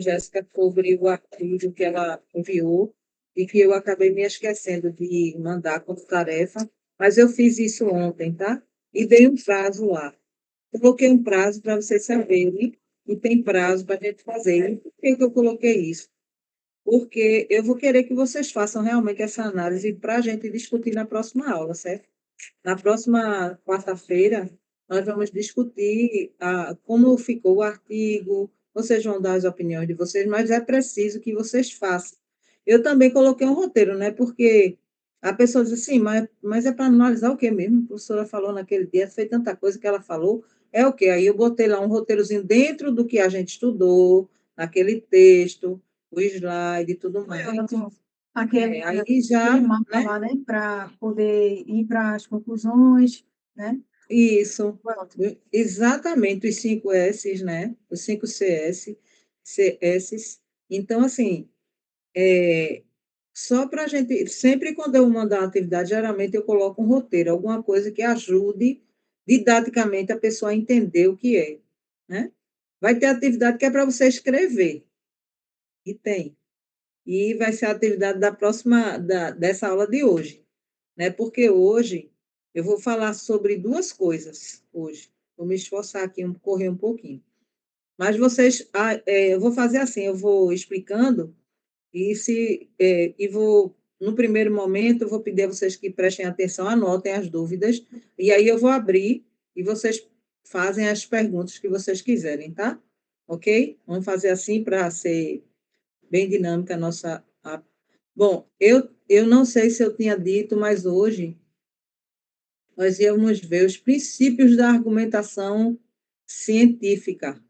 Jéssica sobre o artigo que ela enviou e que eu acabei me esquecendo de mandar como tarefa, mas eu fiz isso ontem, tá? E dei um prazo lá. Coloquei um prazo para vocês saberem que tem prazo para a gente fazer. E por que que eu coloquei isso? Porque eu vou querer que vocês façam realmente essa análise para a gente discutir na próxima aula, certo? Na próxima quarta-feira, nós vamos discutir como ficou o artigo, vocês vão dar as opiniões de vocês, mas é preciso que vocês façam. Eu também coloquei um roteiro, né? Porque a pessoa diz assim, mas é para analisar o quê mesmo? A professora falou naquele dia, fez tanta coisa que ela falou, é o quê? Aí eu botei lá um roteirozinho dentro do que a gente estudou, naquele texto, o slide e tudo mais. Aquele Aí já, mapa né? lá, né, para poder ir para as conclusões, né? Isso, Pronto. exatamente, os 5 S's, né? Os 5 CS. Então, assim, só para a gente, sempre quando eu mandar uma atividade, geralmente eu coloco um roteiro, alguma coisa que ajude didaticamente a pessoa a entender o que é, né? Vai ter atividade que é para você escrever, e tem. E vai ser a atividade dessa aula de hoje, né? Porque hoje eu vou falar sobre duas coisas hoje. Vou me esforçar aqui, correr um pouquinho. Mas vocês, eu vou fazer assim, eu vou explicando e vou, no primeiro momento, eu vou pedir a vocês que prestem atenção, anotem as dúvidas, e aí eu vou abrir e vocês fazem as perguntas que vocês quiserem, tá? Ok? Vamos fazer assim para ser bem dinâmica a nossa. Bom, eu não sei se eu tinha dito, mas hoje nós íamos ver os princípios da argumentação científica.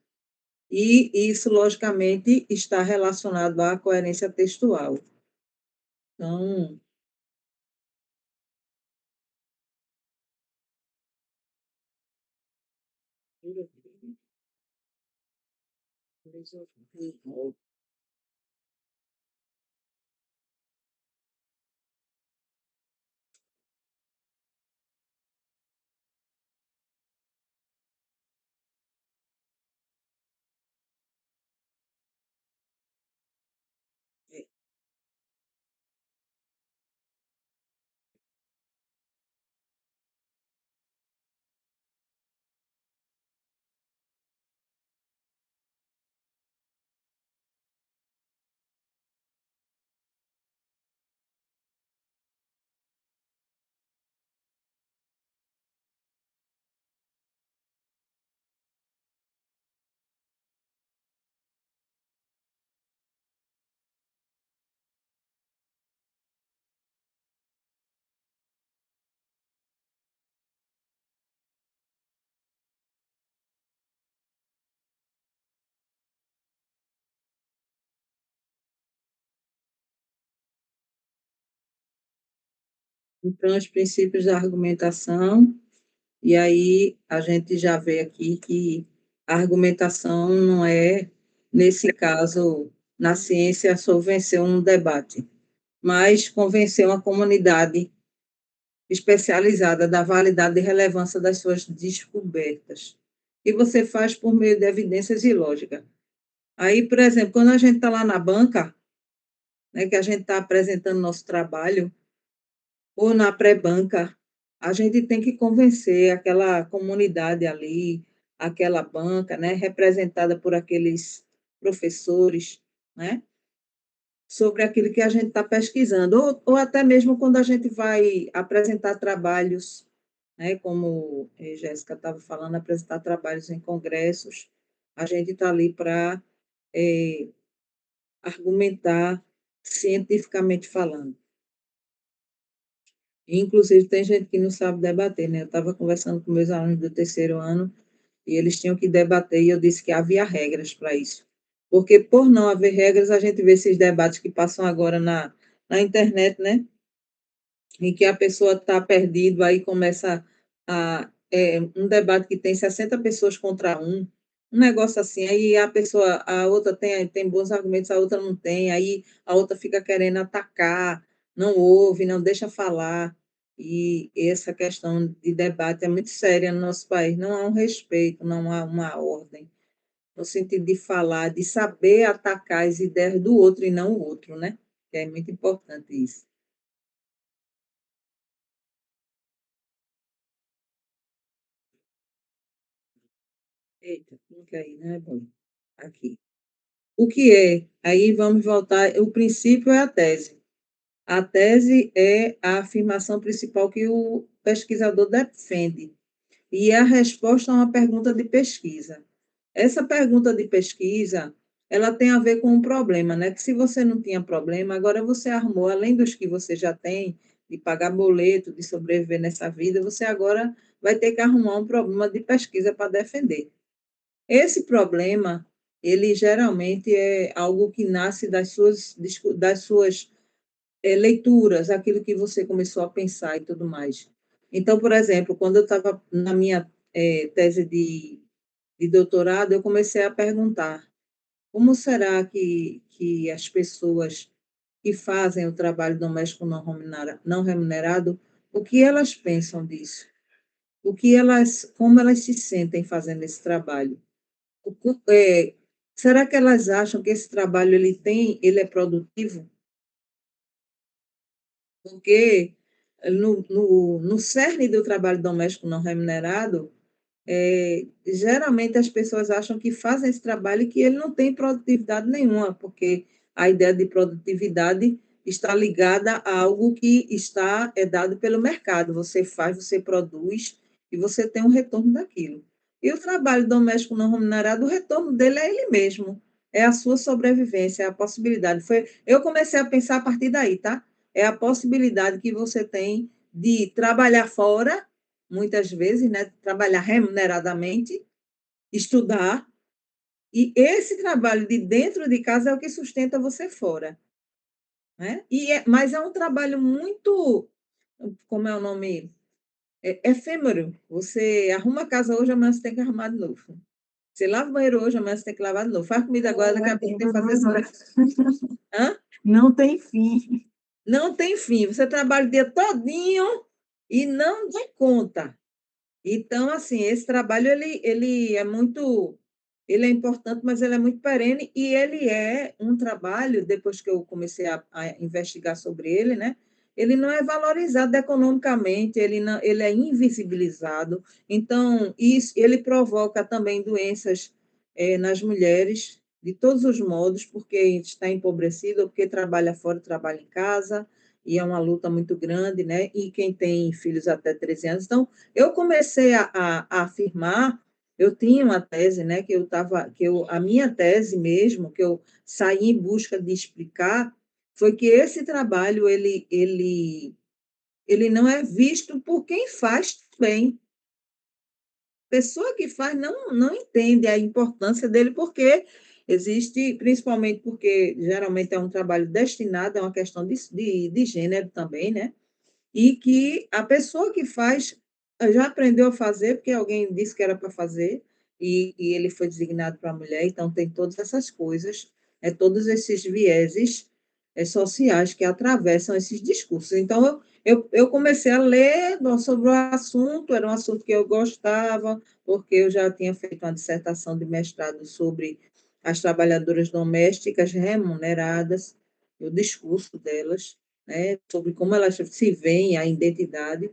E isso, logicamente, está relacionado à coerência textual. Então, os princípios da argumentação, e aí a gente já vê aqui que a argumentação não é, nesse caso, na ciência, só vencer um debate, mas convencer uma comunidade especializada da validade e relevância das suas descobertas. E você faz por meio de evidências e lógica. Aí, por exemplo, quando a gente está lá na banca, né, que a gente está apresentando nosso trabalho, ou na pré-banca, a gente tem que convencer aquela comunidade ali, aquela banca, né, representada por aqueles professores, né, sobre aquilo que a gente está pesquisando, ou até mesmo quando a gente vai apresentar trabalhos, né, como a Jéssica estava falando, apresentar trabalhos em congressos, a gente está ali para argumentar cientificamente falando. Inclusive, tem gente que não sabe debater, né? Eu estava conversando com meus alunos do terceiro ano e eles tinham que debater, e eu disse que havia regras para isso. Porque, por não haver regras, a gente vê esses debates que passam agora na internet, né? Em que a pessoa está perdida, aí começa um debate que tem 60 pessoas contra um negócio assim, aí a outra tem bons argumentos, a outra não tem, aí a outra fica querendo atacar, não ouve, não deixa falar, e essa questão de debate é muito séria no nosso país, não há um respeito, não há uma ordem, no sentido de falar, de saber atacar as ideias do outro e não o outro, né? É muito importante isso. Eita, clica aí, né? Bom, aqui. O que é? Aí vamos voltar. O princípio é a tese. A tese é a afirmação principal que o pesquisador defende. E é a resposta a uma pergunta de pesquisa. Essa pergunta de pesquisa, ela tem a ver com um problema, né? Que se você não tinha problema, agora você arrumou, além dos que você já tem, de pagar boleto, de sobreviver nessa vida, você agora vai ter que arrumar um problema de pesquisa para defender. Esse problema, ele geralmente é algo que nasce das suas leituras, aquilo que você começou a pensar e tudo mais. Então, por exemplo, quando eu estava na minha tese de doutorado, eu comecei a perguntar como será que as pessoas que fazem o trabalho doméstico não remunerado, o que elas pensam disso? Como elas se sentem fazendo esse trabalho? O co- é, Será que elas acham que esse trabalho ele é produtivo? Porque no cerne do trabalho doméstico não remunerado, geralmente as pessoas acham que fazem esse trabalho e que ele não tem produtividade nenhuma, porque a ideia de produtividade está ligada a algo que é dado pelo mercado. Você faz, você produz e você tem um retorno daquilo. E o trabalho doméstico não remunerado, o retorno dele é ele mesmo, é a sua sobrevivência, é a possibilidade. Eu comecei a pensar a partir daí, tá? É a possibilidade que você tem de trabalhar fora muitas vezes, né, trabalhar remuneradamente, estudar, e esse trabalho de dentro de casa é o que sustenta você fora, né? Mas é um trabalho muito, como é o nome? Efêmero. Você arruma a casa hoje, amanhã você tem que arrumar de novo. Você lava o banheiro hoje, amanhã você tem que lavar de novo. Faz comida agora, daqui a pouco tem que fazer isso. Hã? Não tem fim. Não tem fim. Você trabalha o dia todinho e não dá conta. Então, assim, esse trabalho ele é importante, mas ele é muito perene e ele é um trabalho, depois que eu comecei a investigar sobre ele, né? Ele não é valorizado economicamente, ele é invisibilizado. Então, isso, ele provoca também doenças nas mulheres, de todos os modos, porque está empobrecido, ou porque trabalha fora, trabalha em casa, e é uma luta muito grande, né? E quem tem filhos até 13 anos. Então, eu comecei a afirmar, eu tinha uma tese, né, a minha tese mesmo, que eu saí em busca de explicar, foi que esse trabalho, ele não é visto por quem faz bem. A pessoa que faz não entende a importância dele, porque existe, principalmente porque geralmente é um trabalho destinado a uma questão de gênero também, né? E que a pessoa que faz já aprendeu a fazer, porque alguém disse que era para fazer, e ele foi designado para a mulher, então tem todas essas coisas, todos esses vieses sociais que atravessam esses discursos. Então, eu comecei a ler sobre o assunto, era um assunto que eu gostava, porque eu já tinha feito uma dissertação de mestrado sobre as trabalhadoras domésticas remuneradas, o discurso delas, né, sobre como elas se veem, a identidade.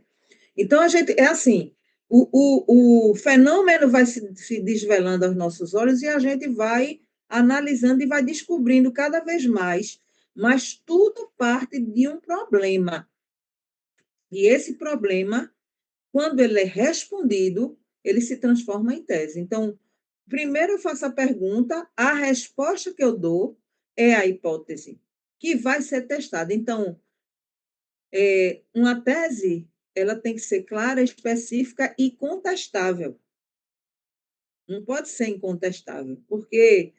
Então, a gente, é assim, o fenômeno vai se desvelando aos nossos olhos e a gente vai analisando e vai descobrindo cada vez mais, mas tudo parte de um problema. E esse problema, quando ele é respondido, ele se transforma em tese. Então, primeiro eu faço a pergunta, a resposta que eu dou é a hipótese, que vai ser testada. Então, uma tese, ela tem que ser clara, específica e contestável. Não pode ser incontestável, porque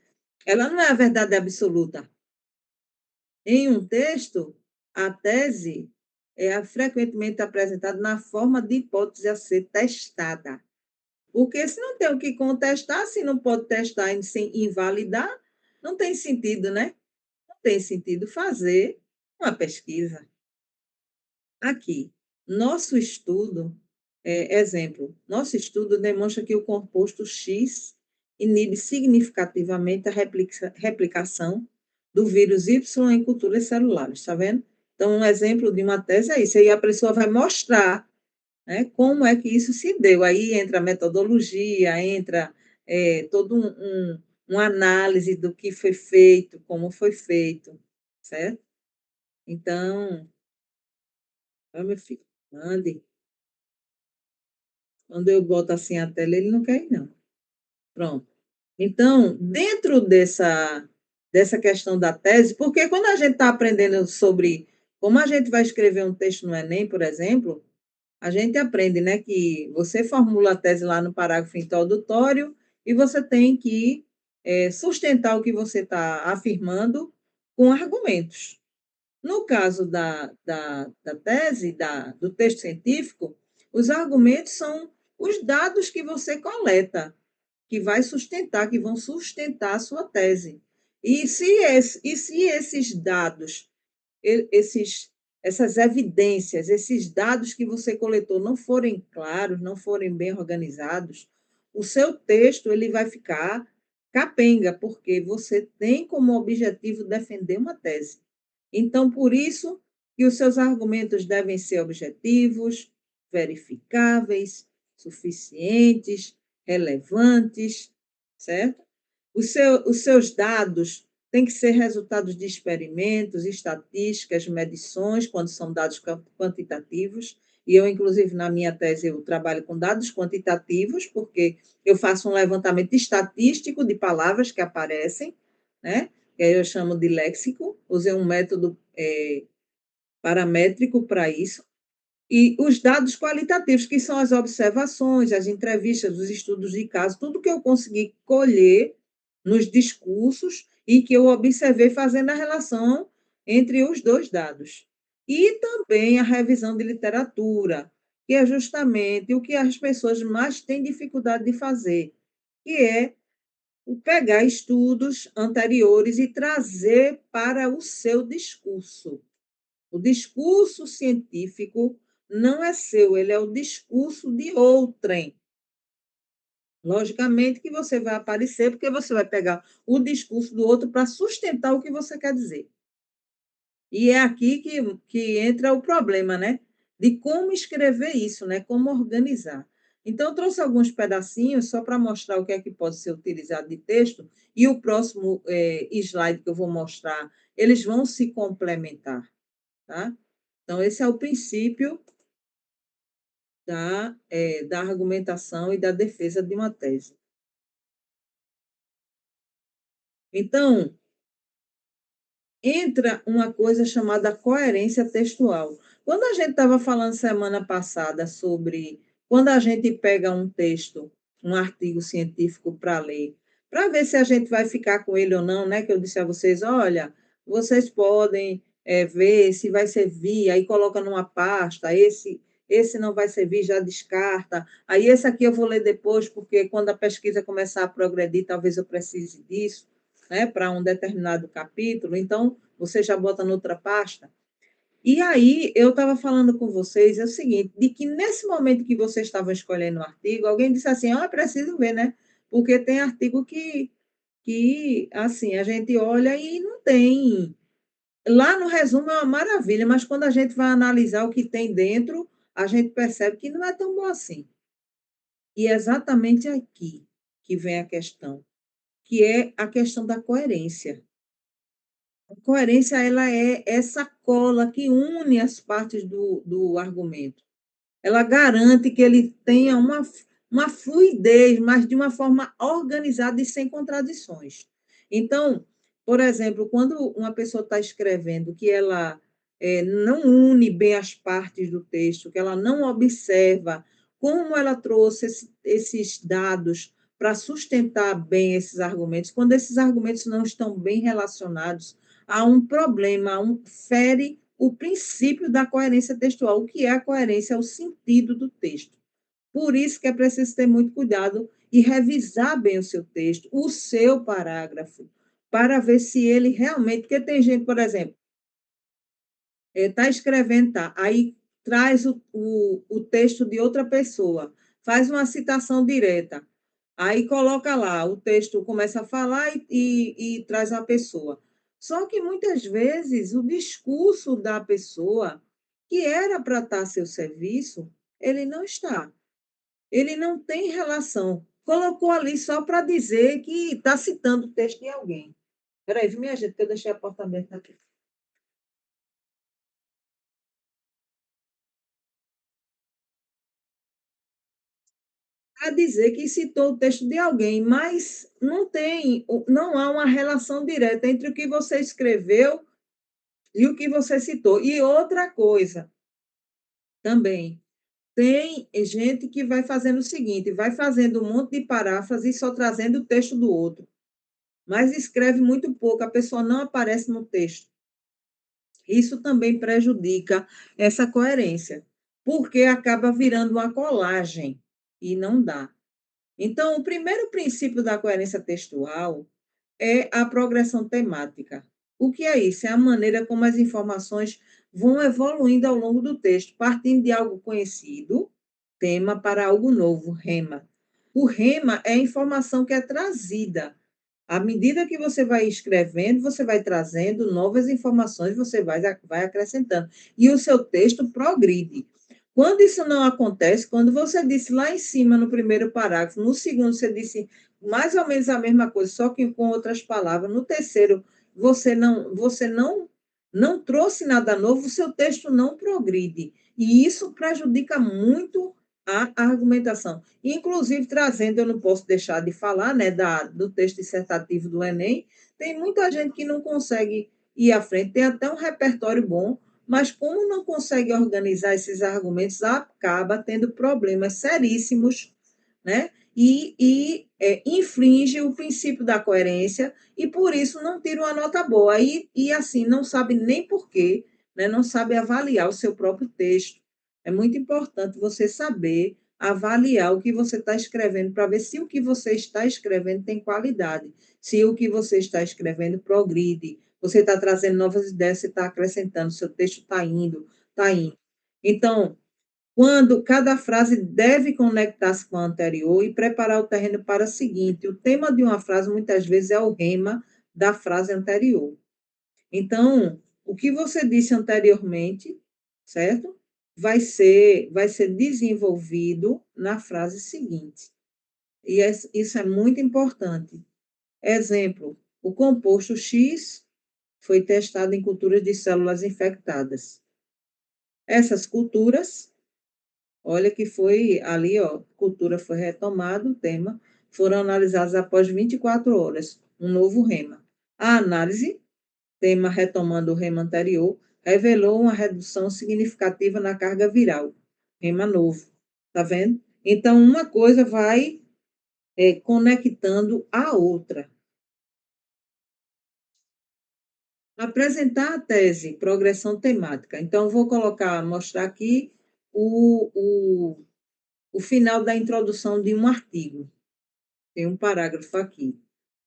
ela não é a verdade absoluta. Em um texto, a tese é frequentemente apresentada na forma de hipótese a ser testada. Porque se não tem o que contestar, se não pode testar sem invalidar, não tem sentido, né? Não tem sentido fazer uma pesquisa. Aqui, nosso estudo, exemplo, nosso estudo demonstra que o composto X inibe significativamente a replicação do vírus Y em culturas celulares, está vendo? Então, um exemplo de uma tese é isso, aí a pessoa vai mostrar, né, como é que isso se deu. Aí entra a metodologia, entra todo uma análise do que foi feito, como foi feito, certo? Então, meu filho, mande. Quando eu boto assim a tela, ele não quer ir, não. Pronto. Então, dentro dessa questão da tese, porque quando a gente está aprendendo sobre como a gente vai escrever um texto no Enem, por exemplo, a gente aprende, né, que você formula a tese lá no parágrafo introdutório e você tem que sustentar o que você está afirmando com argumentos. No caso da tese, do texto científico, os argumentos são os dados que você coleta, que vai sustentar, que vão sustentar a sua tese. E se esses dados, esses, essas evidências, esses dados que você coletou não forem claros, não forem bem organizados, o seu texto ele vai ficar capenga, porque você tem como objetivo defender uma tese. Então, por isso que os seus argumentos devem ser objetivos, verificáveis, suficientes, relevantes, certo? Os seus dados têm que ser resultados de experimentos, estatísticas, medições, quando são dados quantitativos. E eu, inclusive, na minha tese, eu trabalho com dados quantitativos, porque eu faço um levantamento estatístico de palavras que aparecem, né? Que aí eu chamo de léxico, usei um método paramétrico para isso, e os dados qualitativos, que são as observações, as entrevistas, os estudos de caso, tudo que eu consegui colher nos discursos e que eu observei fazendo a relação entre os dois dados. E também a revisão de literatura, que é justamente o que as pessoas mais têm dificuldade de fazer, que é pegar estudos anteriores e trazer para o seu discurso. O discurso científico não é seu, ele é o discurso de outrem. Logicamente que você vai aparecer, porque você vai pegar o discurso do outro para sustentar o que você quer dizer. E é aqui que entra o problema, né? De como escrever isso, né? Como organizar. Então, eu trouxe alguns pedacinhos só para mostrar o que é que pode ser utilizado de texto, e o próximo slide que eu vou mostrar, eles vão se complementar, tá? Então, esse é o princípio da argumentação e da defesa de uma tese. Então, entra uma coisa chamada coerência textual. Quando a gente estava falando semana passada sobre quando a gente pega um texto, um artigo científico para ler, para ver se a gente vai ficar com ele ou não, né? Que eu disse a vocês, olha, vocês podem ver se vai servir, aí coloca numa pasta, esse não vai servir, já descarta. Aí esse aqui eu vou ler depois, porque quando a pesquisa começar a progredir, talvez eu precise disso, né, para um determinado capítulo, então você já bota noutra pasta. E aí eu estava falando com vocês é o seguinte, de que nesse momento que vocês estavam escolhendo o artigo, alguém disse assim, ah, preciso ver, né? Porque tem artigo que assim, a gente olha e não tem. Lá no resumo é uma maravilha, mas quando a gente vai analisar o que tem dentro, a gente percebe que não é tão bom assim. E é exatamente aqui que vem a questão, que é a questão da coerência. A coerência ela é essa cola que une as partes do argumento. Ela garante que ele tenha uma fluidez, mas de uma forma organizada e sem contradições. Então, por exemplo, quando uma pessoa está escrevendo que ela não une bem as partes do texto, que ela não observa como ela trouxe esses dados para sustentar bem esses argumentos, quando esses argumentos não estão bem relacionados, há um problema, fere o princípio da coerência textual. O que é a coerência? É o sentido do texto. Por isso que é preciso ter muito cuidado e revisar bem o seu texto, o seu parágrafo, para ver se ele realmente. Porque tem gente, por exemplo, está escrevendo, tá, aí traz o texto de outra pessoa, faz uma citação direta. Aí coloca lá, o texto começa a falar e traz a pessoa. Só que muitas vezes o discurso da pessoa, que era para estar a seu serviço, ele não está. Ele não tem relação. Colocou ali só para dizer que está citando o texto de alguém. Espera aí, minha gente, que eu deixei a porta aberta aqui. A dizer que citou o texto de alguém, mas não há uma relação direta entre o que você escreveu e o que você citou. E outra coisa também, tem gente que vai fazendo o seguinte, vai fazendo um monte de paráfrase e só trazendo o texto do outro, mas escreve muito pouco, a pessoa não aparece no texto. Isso também prejudica essa coerência, porque acaba virando uma colagem e não dá. Então, o primeiro princípio da coerência textual é a progressão temática. O que é isso? É a maneira como as informações vão evoluindo ao longo do texto, partindo de algo conhecido, tema, para algo novo, rema. O rema é a informação que é trazida. À medida que você vai escrevendo, você vai trazendo novas informações, vai acrescentando. E o seu texto progride. Quando isso não acontece, quando você disse lá em cima, no primeiro parágrafo, no segundo você disse mais ou menos a mesma coisa, só que com outras palavras, no terceiro você não trouxe nada novo, o seu texto não progride. E isso prejudica muito a argumentação. Inclusive, trazendo, eu não posso deixar de falar, né, do texto dissertativo do Enem, tem muita gente que não consegue ir à frente, tem até um repertório bom, mas como não consegue organizar esses argumentos, acaba tendo problemas seríssimos, né? Infringe o princípio da coerência e por isso não tira uma nota boa. E assim, não sabe nem por quê, né? Não sabe avaliar o seu próprio texto. É muito importante você saber avaliar o que você está escrevendo para ver se o que você está escrevendo tem qualidade, se o que você está escrevendo progride, você está trazendo novas ideias, você está acrescentando, seu texto está indo, está indo. Então, quando cada frase deve conectar-se com a anterior e preparar o terreno para a seguinte. O tema de uma frase, muitas vezes, é o rema da frase anterior. Então, o que você disse anteriormente, certo? Vai ser desenvolvido na frase seguinte. E isso é muito importante. Exemplo, o composto X foi testado em culturas de células infectadas. Essas culturas, olha que foi ali, ó, cultura foi retomado, o tema, foram analisadas após 24 horas, um novo rema. A análise, tema retomando o rema anterior, revelou uma redução significativa na carga viral. Rema novo, tá vendo? Então, uma coisa vai conectando a outra. Apresentar a tese, progressão temática. Então, vou mostrar aqui o, o, o final da introdução de um artigo. Tem um parágrafo aqui.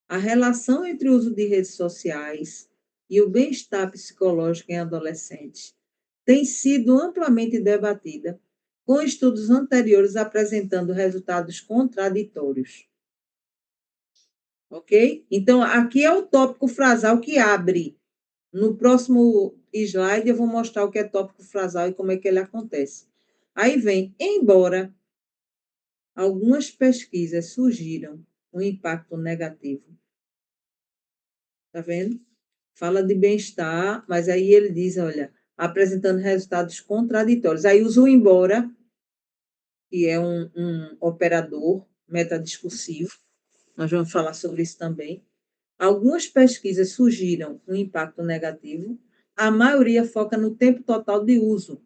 A relação entre o uso de redes sociais e o bem-estar psicológico em adolescentes tem sido amplamente debatida, com estudos anteriores apresentando resultados contraditórios. Ok? Então, aqui é o tópico frasal que abre. No próximo slide, eu vou mostrar o que é tópico frasal e como é que ele acontece. Aí vem, embora algumas pesquisas surgiram um impacto negativo. Tá vendo? Fala de bem-estar, mas aí ele diz, olha, apresentando resultados contraditórios. Aí usa o embora, que é um operador metadiscursivo. Nós vamos falar sobre isso também. Algumas pesquisas surgiram um impacto negativo, a maioria foca no tempo total de uso,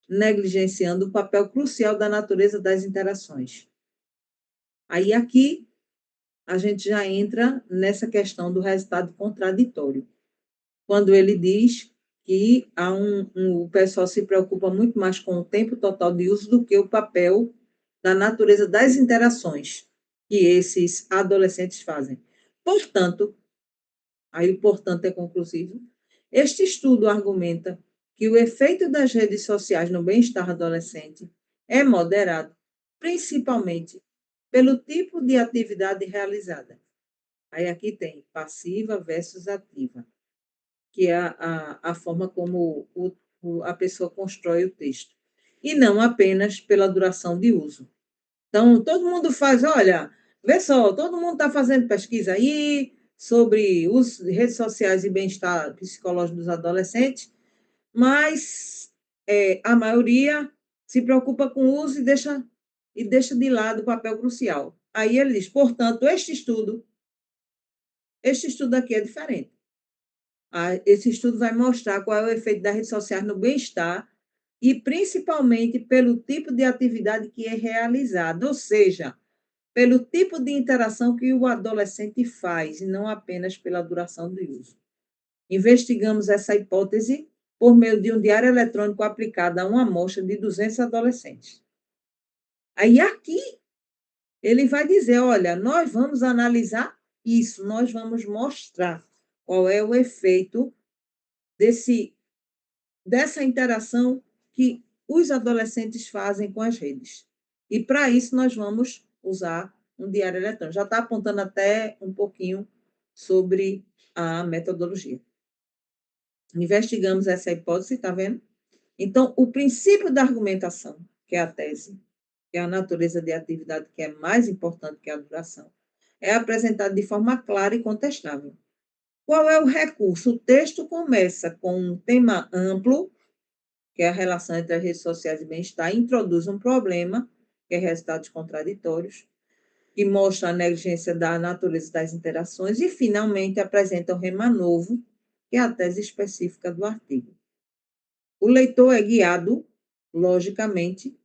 negligenciando o papel crucial da natureza das interações. Aí aqui a gente já entra nessa questão do resultado contraditório, quando ele diz que o pessoal se preocupa muito mais com o tempo total de uso do que o papel da natureza das interações que esses adolescentes fazem. Portanto, aí o portanto é conclusivo, este estudo argumenta que o efeito das redes sociais no bem-estar adolescente é moderado, principalmente pelo tipo de atividade realizada. Aí aqui tem passiva versus ativa, que é a forma como a pessoa constrói o texto. E não apenas pela duração de uso. Então, todo mundo faz, olha, vê só, todo mundo está fazendo pesquisa aí sobre os redes sociais e bem-estar psicológico dos adolescentes, mas a maioria se preocupa com o uso e deixa de lado o papel crucial. Aí ele diz, portanto, este estudo aqui é diferente. Esse estudo vai mostrar qual é o efeito das redes sociais no bem-estar e principalmente pelo tipo de atividade que é realizada, ou seja, pelo tipo de interação que o adolescente faz, e não apenas pela duração do uso. Investigamos essa hipótese por meio de um diário eletrônico aplicado a uma amostra de 200 adolescentes. Aí aqui ele vai dizer, olha, nós vamos analisar isso, nós vamos mostrar qual é o efeito dessa interação que os adolescentes fazem com as redes. E para isso nós vamos usar um diário eletrônico. Já está apontando até um pouquinho sobre a metodologia. Investigamos essa hipótese, está vendo? Então, o princípio da argumentação, que é a tese, que é a natureza de atividade que é mais importante que a duração, é apresentado de forma clara e contestável. Qual é o recurso? O texto começa com um tema amplo, que é a relação entre as redes sociais e bem-estar, introduz um problema, que é resultados contraditórios, que mostra a negligência da natureza das interações, e, finalmente, apresenta o rema novo, que é a tese específica do artigo. O leitor é guiado, logicamente,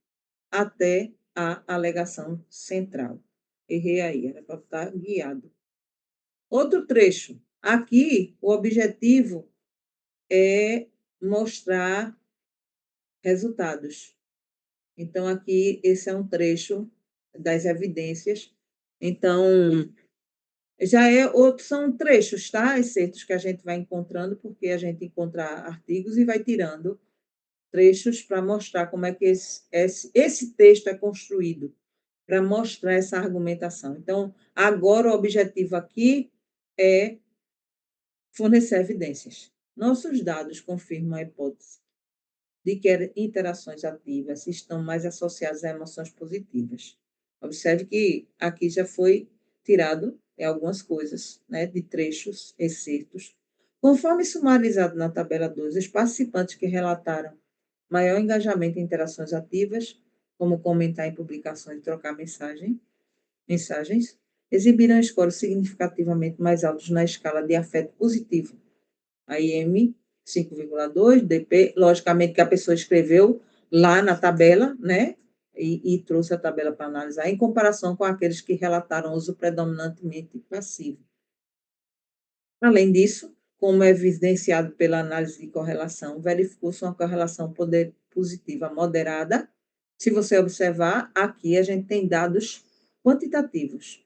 até a alegação central. Errei aí, era para estar guiado. Outro trecho. Aqui, o objetivo é mostrar resultados. Então, aqui, esse é um trecho das evidências. Então, são trechos, tá? Excertos que a gente vai encontrando, porque a gente encontra artigos e vai tirando trechos para mostrar como é que esse texto é construído, para mostrar essa argumentação. Então, agora o objetivo aqui é fornecer evidências. Nossos dados confirmam a hipótese de que interações ativas estão mais associadas a emoções positivas. Observe que aqui já foi tirado algumas coisas, né, de trechos, excertos. Conforme sumarizado na tabela 2, os participantes que relataram maior engajamento em interações ativas, como comentar em publicações e trocar mensagens, exibiram scores significativamente mais altos na escala de afeto positivo, a IM 5,2, DP, logicamente que a pessoa escreveu lá na tabela, né? E trouxe a tabela para analisar, em comparação com aqueles que relataram uso predominantemente passivo. Além disso, como é evidenciado pela análise de correlação, verificou-se uma correlação positiva moderada. Se você observar, aqui a gente tem dados quantitativos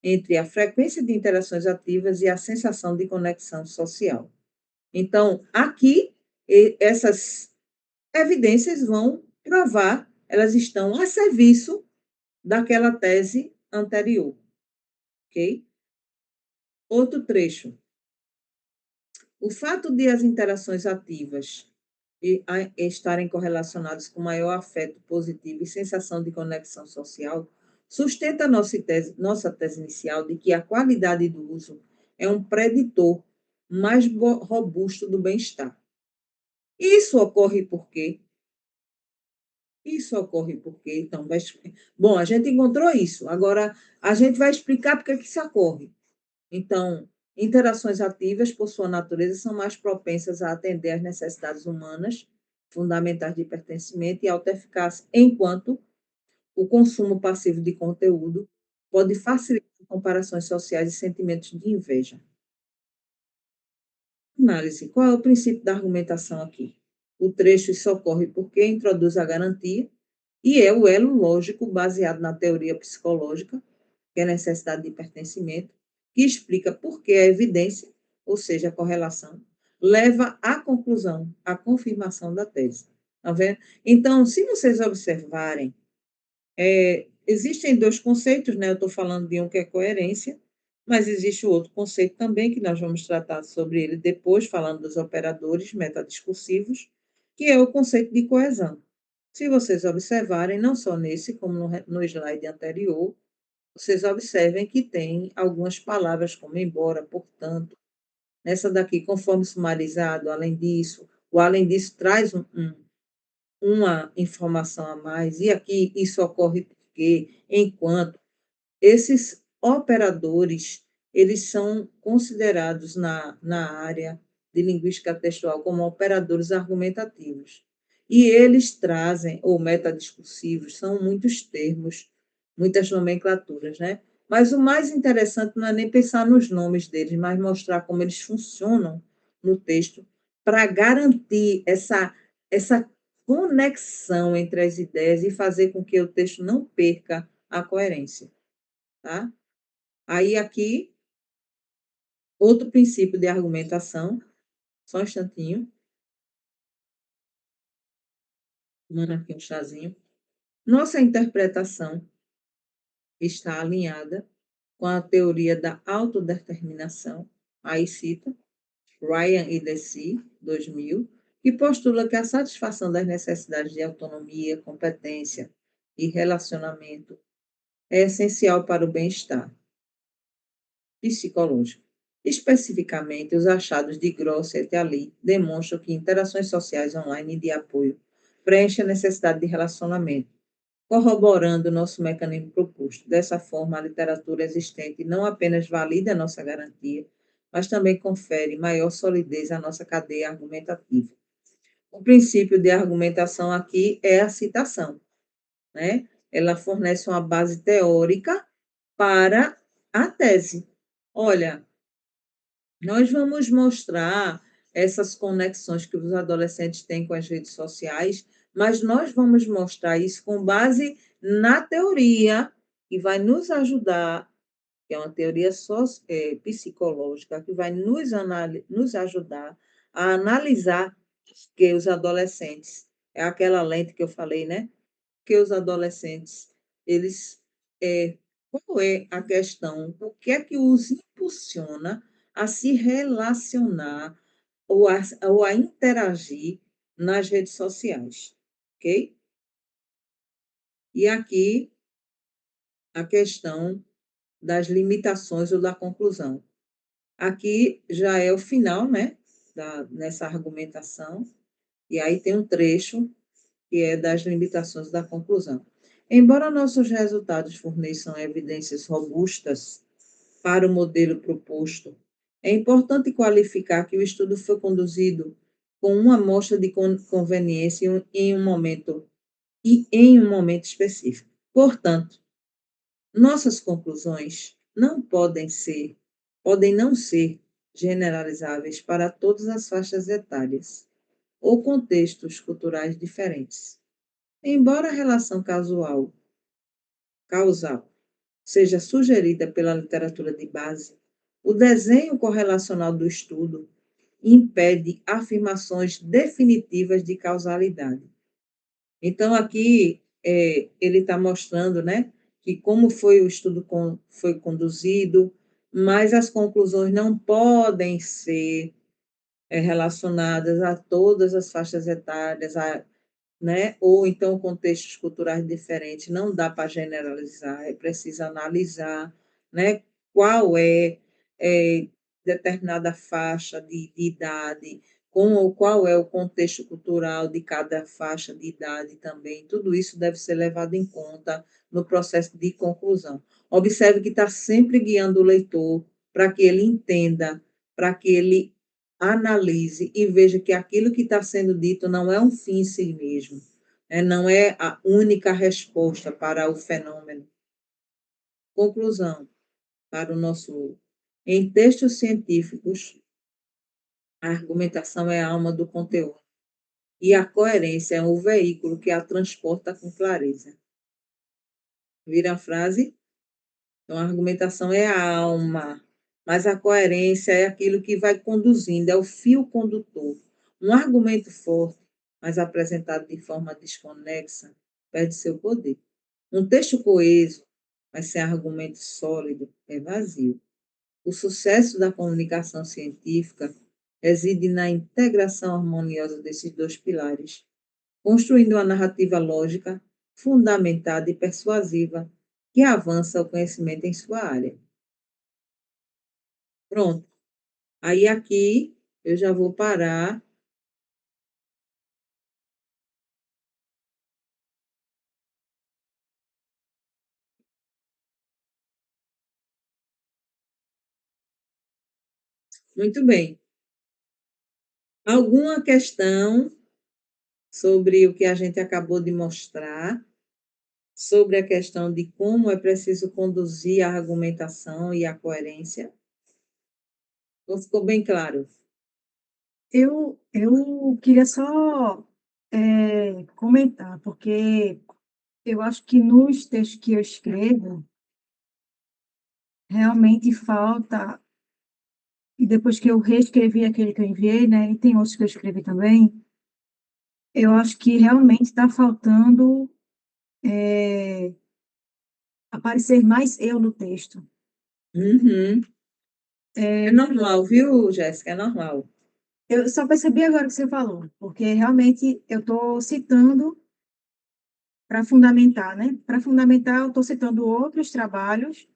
entre a frequência de interações ativas e a sensação de conexão social. Então, aqui, essas evidências vão provar, elas estão a serviço daquela tese anterior, ok? Outro trecho. O fato de as interações ativas estarem correlacionadas com maior afeto positivo e sensação de conexão social sustenta nossa tese inicial de que a qualidade do uso é um preditor mais robusto do bem-estar. Isso ocorre por quê? Então, bom, a gente encontrou isso. Agora, a gente vai explicar por que isso ocorre. Então, interações ativas, por sua natureza, são mais propensas a atender às necessidades humanas, fundamentais de pertencimento e autoeficácia, enquanto o consumo passivo de conteúdo pode facilitar comparações sociais e sentimentos de inveja. Análise. Qual é o princípio da argumentação aqui? O trecho isso ocorre porque introduz a garantia e é o elo lógico baseado na teoria psicológica, que é a necessidade de pertencimento, que explica por que a evidência, ou seja, a correlação, leva à conclusão, à confirmação da tese. Tá vendo? Então, se vocês observarem, existem dois conceitos, né? Eu estou falando de um que é coerência, mas existe o outro conceito também, que nós vamos tratar sobre ele depois, falando dos operadores metadiscursivos, que é o conceito de coesão. Se vocês observarem, não só nesse, como no slide anterior, vocês observem que tem algumas palavras como embora, portanto, nessa daqui, conforme sumarizado, além disso, o além disso traz uma informação a mais, e aqui isso ocorre porque, enquanto esses operadores, eles são considerados na área de linguística textual como operadores argumentativos. E eles trazem, ou metadiscursivos, são muitos termos, muitas nomenclaturas, né? Mas o mais interessante não é nem pensar nos nomes deles, mas mostrar como eles funcionam no texto para garantir essa conexão entre as ideias e fazer com que o texto não perca a coerência, tá? Aí aqui, outro princípio de argumentação, só um instantinho, tomando aqui um chazinho. Nossa interpretação está alinhada com a teoria da autodeterminação, aí cita Ryan e Deci, 2000, que postula que a satisfação das necessidades de autonomia, competência e relacionamento é essencial para o bem-estar psicológico. Especificamente, os achados de Grosset e Ali demonstram que interações sociais online de apoio preenchem a necessidade de relacionamento, corroborando o nosso mecanismo proposto. Dessa forma, a literatura existente não apenas valida a nossa garantia, mas também confere maior solidez à nossa cadeia argumentativa. O princípio de argumentação aqui é a citação, né? Ela fornece uma base teórica para a tese. Olha, nós vamos mostrar essas conexões que os adolescentes têm com as redes sociais, mas nós vamos mostrar isso com base na teoria, que vai nos ajudar, que é uma teoria psicológica, que vai nos ajudar a analisar que os adolescentes, é aquela lente que eu falei, né? Que os adolescentes, eles, qual é a questão? O que é que os impulsiona a se relacionar ou a interagir nas redes sociais, ok? E aqui a questão das limitações ou da conclusão. Aqui já é o final, né, nessa argumentação, e aí tem um trecho que é das limitações da conclusão. Embora nossos resultados forneçam evidências robustas para o modelo proposto, é importante qualificar que o estudo foi conduzido com uma amostra de conveniência em um momento específico. Portanto, nossas conclusões podem não ser generalizáveis para todas as faixas etárias ou contextos culturais diferentes. Embora a relação causal seja sugerida pela literatura de base, o desenho correlacional do estudo impede afirmações definitivas de causalidade. Então, aqui ele está mostrando, né, que como foi o estudo foi conduzido, mas as conclusões não podem ser relacionadas a todas as faixas etárias, né? Ou então contextos culturais diferentes, não dá para generalizar, é preciso analisar, né? Qual é determinada faixa de idade, qual é o contexto cultural de cada faixa de idade também, tudo isso deve ser levado em conta no processo de conclusão. Observe que está sempre guiando o leitor para que ele entenda, para que ele analise e veja que aquilo que está sendo dito não é um fim em si mesmo, não é a única resposta para o fenômeno. Conclusão para o nosso. Em textos científicos, a argumentação é a alma do conteúdo e a coerência é o veículo que a transporta com clareza. Vira a frase? Então, a argumentação é a alma, mas a coerência é aquilo que vai conduzindo, é o fio condutor. Um argumento forte, mas apresentado de forma desconexa, perde seu poder. Um texto coeso, mas sem argumento sólido, é vazio. O sucesso da comunicação científica reside na integração harmoniosa desses dois pilares, construindo uma narrativa lógica, fundamentada e persuasiva, que avança o conhecimento em sua área. Pronto. Aí aqui eu já vou parar. Muito bem. Alguma questão sobre o que a gente acabou de mostrar, sobre a questão de como é preciso conduzir a argumentação e a coerência? Ou ficou bem claro? Eu queria só comentar, porque eu acho que nos textos que eu escrevo, realmente falta, e depois que eu reescrevi aquele que eu enviei, né, e tem outros que eu escrevi também, eu acho que realmente está faltando aparecer mais eu no texto. Uhum. É normal, viu, Jéssica? É normal. Eu só percebi agora que você falou, porque realmente eu estou citando para fundamentar, né? Para fundamentar, eu estou citando outros trabalhos,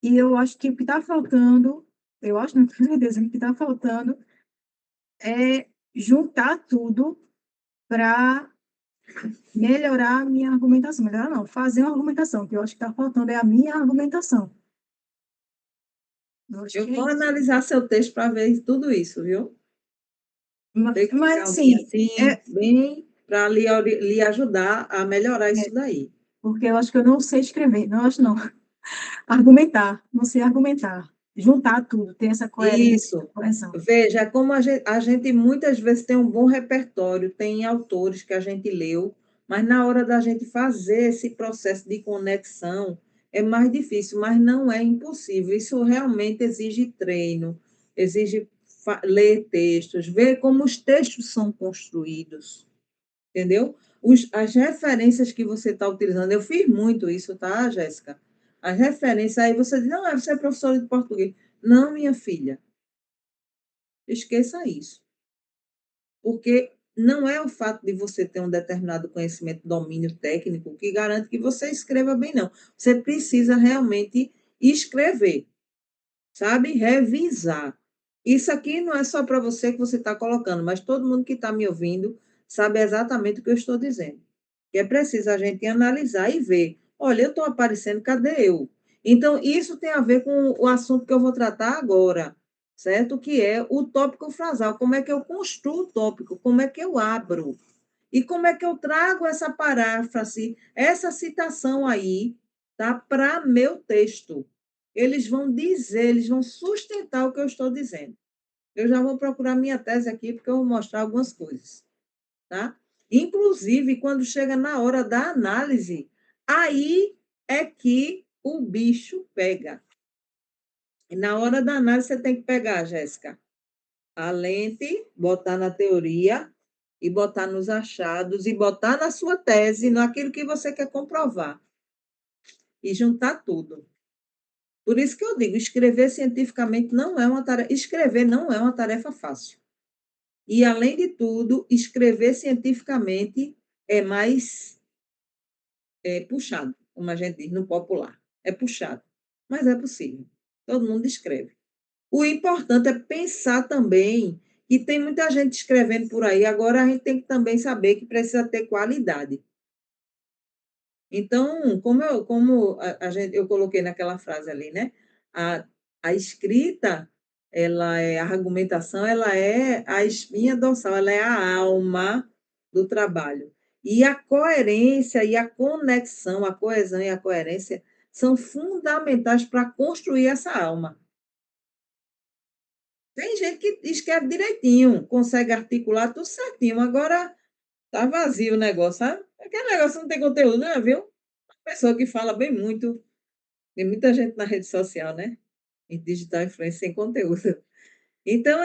e eu acho que o que está faltando, eu acho, não tenho certeza, que o que está faltando é juntar tudo para melhorar a minha argumentação. Melhorar não, fazer uma argumentação, que eu acho que está faltando é a minha argumentação. Eu acho Eu que é vou isso. analisar seu texto para ver tudo isso, viu? Tem com Mas, calminha, assim, assim, bem, para lhe ajudar a melhorar isso é daí. porque eu acho que eu não sei escrever, não acho não. Argumentar, não sei argumentar. Juntar tudo, ter essa coerência, essa Isso. coesão. Veja, como a gente muitas vezes tem um bom repertório, tem autores que a gente leu, mas na hora da gente fazer esse processo de conexão é mais difícil, mas não é impossível. Isso realmente exige treino, exige ler textos, ver como os textos são construídos, entendeu? As referências que você está utilizando, eu fiz muito isso, tá, Jéssica? As referências, aí você diz, não, você é professora de português. Não, minha filha, esqueça isso. Porque não é o fato de você ter um determinado conhecimento, domínio técnico, que garante que você escreva bem, não. Você precisa realmente escrever, sabe? Revisar. Isso aqui não é só para você que você está colocando, mas todo mundo que está me ouvindo sabe exatamente o que eu estou dizendo. Que é preciso a gente analisar e ver. Olha, eu estou aparecendo, cadê eu? Então, isso tem a ver com o assunto que eu vou tratar agora, certo? Que é o tópico frasal. Como é que eu construo o tópico? Como é que eu abro? E como é que eu trago essa paráfrase, essa citação aí, tá, para meu texto? Eles vão dizer, eles vão sustentar o que eu estou dizendo. Eu já vou procurar minha tese aqui, porque eu vou mostrar algumas coisas, tá? Inclusive, quando chega na hora da análise, aí é que o bicho pega. E na hora da análise, você tem que pegar, Jéssica, a lente, botar na teoria e botar nos achados e botar na sua tese, naquilo que você quer comprovar e juntar tudo. Por isso que eu digo, escrever cientificamente não é uma tarefa, escrever não é uma tarefa fácil. E além de tudo, escrever cientificamente é mais puxado, como a gente diz no popular. É puxado, mas é possível. Todo mundo escreve. O importante é pensar também que tem muita gente escrevendo por aí, agora a gente tem que também saber que precisa ter qualidade. Então, eu coloquei naquela frase ali, né? A, a escrita, a argumentação, ela é a espinha dorsal, ela é a alma do trabalho. E a coerência e a conexão, a coesão e a coerência são fundamentais para construir essa alma. Tem gente que escreve direitinho, consegue articular tudo certinho. Agora tá vazio o negócio, sabe? Aquele negócio não tem conteúdo, né, viu? Pessoa que fala bem muito. Tem muita gente na rede social, né? Em digital influência sem conteúdo. Então,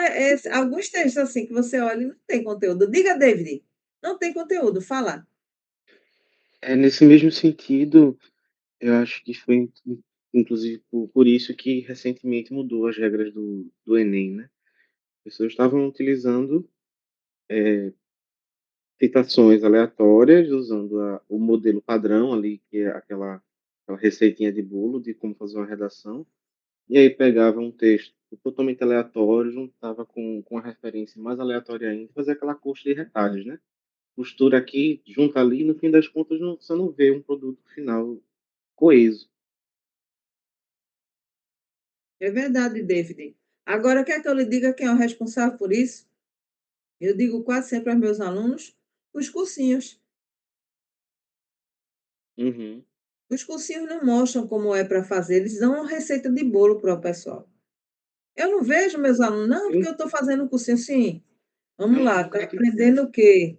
alguns textos assim que você olha e não tem conteúdo. Diga, David, não tem conteúdo, fala. É nesse mesmo sentido, eu acho que foi inclusive por isso que recentemente mudou as regras do Enem, né? As pessoas estavam utilizando citações aleatórias, usando o modelo padrão ali, que é aquela receitinha de bolo de como fazer uma redação, e aí pegava um texto totalmente aleatório, juntava com a referência mais aleatória ainda, e fazia aquela coxa de retalhos, né? Costura aqui, junta ali, e no fim das contas você não vê um produto final coeso. É verdade, David. Agora, quer que eu lhe diga quem é o responsável por isso? Eu digo quase sempre aos meus alunos, os cursinhos. Uhum. Os cursinhos não mostram como é para fazer, eles dão uma receita de bolo para o pessoal. Eu não vejo meus alunos, não, porque Eu, eu estou fazendo um cursinho assim. eu Vamos não lá, vou está criticar. aprendendo o quê?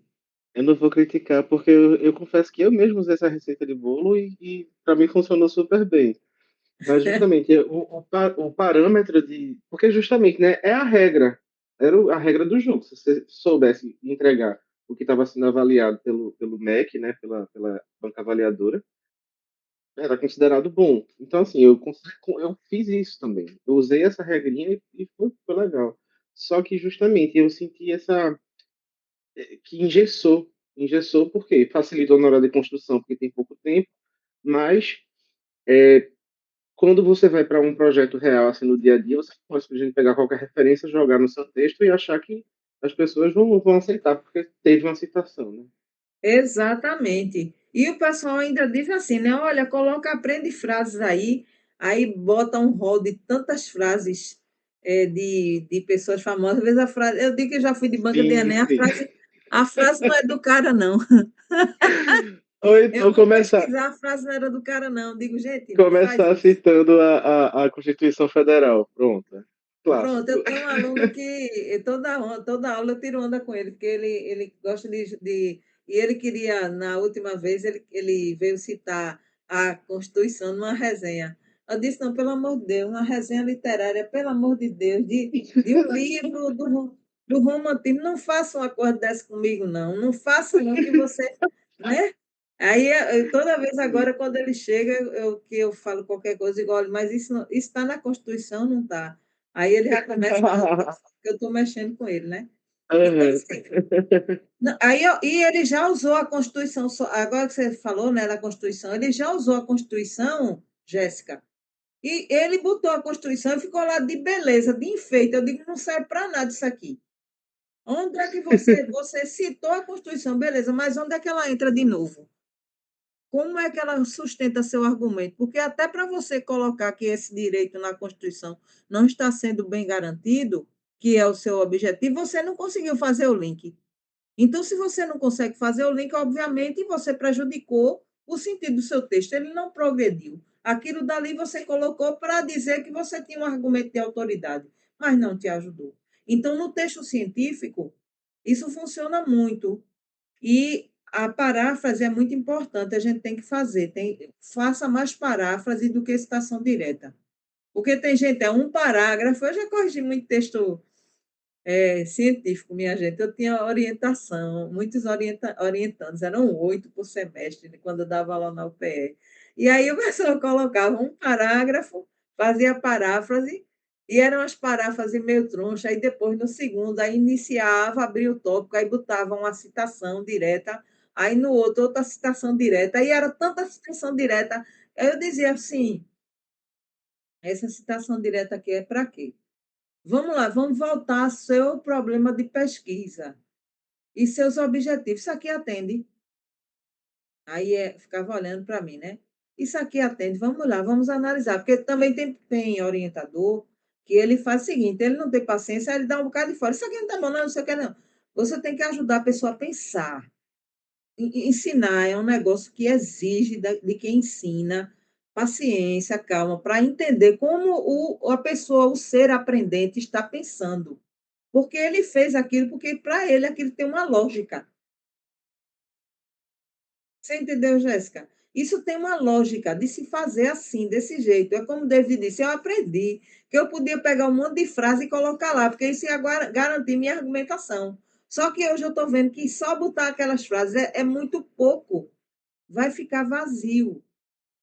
Eu não vou criticar, porque eu confesso que eu mesmo usei essa receita de bolo e para mim funcionou super bem. Mas justamente o parâmetro de. Porque justamente, né, é a regra. Era a regra do jogo. Se você soubesse entregar o que estava sendo avaliado pelo MEC, né, pela banca avaliadora, era considerado bom. Então, assim, eu fiz isso também. Eu usei essa regrinha e foi legal. Só que justamente eu senti que engessou. Engessou porque facilitou na hora de construção, porque tem pouco tempo, mas quando você vai para um projeto real, assim, no dia a dia, você pode simplesmente pegar qualquer referência, jogar no seu texto e achar que as pessoas vão aceitar, porque teve uma citação, né? Exatamente. E o pessoal ainda diz assim, né? Olha, coloca, aprende frases aí bota um rol de tantas frases de pessoas famosas. Às vezes a frase, eu digo que já fui de banca de Sim, Enem, sim. a frase não é do cara, não. Ou Eu então vou começar, pesquisar, a frase não era do cara, não. Digo, gente, não faz começar isso. citando a Constituição Federal. Pronto. Pronto, Clássico. eu tenho um aluno que toda aula eu tiro onda com ele, porque ele gosta e ele queria, na última vez, ele veio citar a Constituição numa resenha. Eu disse, não, pelo amor de Deus, uma resenha literária, pelo amor de Deus, de um livro do romantismo, não faça uma coisa dessa comigo, não. Não faça, não, que você, né? Aí, toda vez agora, quando ele chega, que eu falo qualquer coisa, igual, olha, mas isso está na Constituição, não está? Aí ele já começa que eu estou mexendo com ele, né? Então, Aham. assim, e ele já usou a Constituição, agora que você falou, né, da Constituição, ele já usou a Constituição, Jéssica, e ele botou a Constituição e ficou lá de beleza, de enfeite. Eu digo, não serve para nada isso aqui. Onde é que você citou a Constituição, beleza, mas onde é que ela entra de novo? Como é que ela sustenta seu argumento? Porque até para você colocar que esse direito na Constituição não está sendo bem garantido, que é o seu objetivo, você não conseguiu fazer o link. Então, se você não consegue fazer o link, obviamente você prejudicou o sentido do seu texto, ele não progrediu. Aquilo dali você colocou para dizer que você tinha um argumento de autoridade, mas não te ajudou. Então, no texto científico, isso funciona muito. E a paráfrase é muito importante, a gente tem que fazer. Faça mais paráfrase do que citação direta. Porque tem gente, é um parágrafo, eu já corrigi muito texto científico, minha gente. Eu tinha orientação, muitos orientandos, eram 8 por semestre, quando eu dava aula na UPE. E aí o pessoal colocava um parágrafo, fazia paráfrase, e eram as paráfrases meio troncha, aí depois, no segundo, aí iniciava, abria o tópico, aí botava uma citação direta, aí no outro, outra citação direta, aí era tanta citação direta, aí eu dizia assim, essa citação direta aqui é para quê? Vamos lá, vamos voltar ao seu problema de pesquisa e seus objetivos. Isso aqui atende. Aí ficava olhando para mim, né? Isso aqui atende, vamos lá, vamos analisar. Porque também tem orientador que ele faz o seguinte: ele não tem paciência, aí ele dá um bocado de fora. Isso aqui não está bom, não, não sei o que, não. Você tem que ajudar a pessoa a pensar. Ensinar é um negócio que exige de quem ensina paciência, calma, para entender como a pessoa, o ser aprendente, está pensando. Porque ele fez aquilo, porque para ele aquilo tem uma lógica. Você entendeu, Jéssica? Isso tem uma lógica de se fazer assim, desse jeito. É como o David disse, eu aprendi que eu podia pegar um monte de frase e colocar lá, porque isso ia garantir minha argumentação. Só que hoje eu estou vendo que só botar aquelas frases é muito pouco. vai ficar vazio,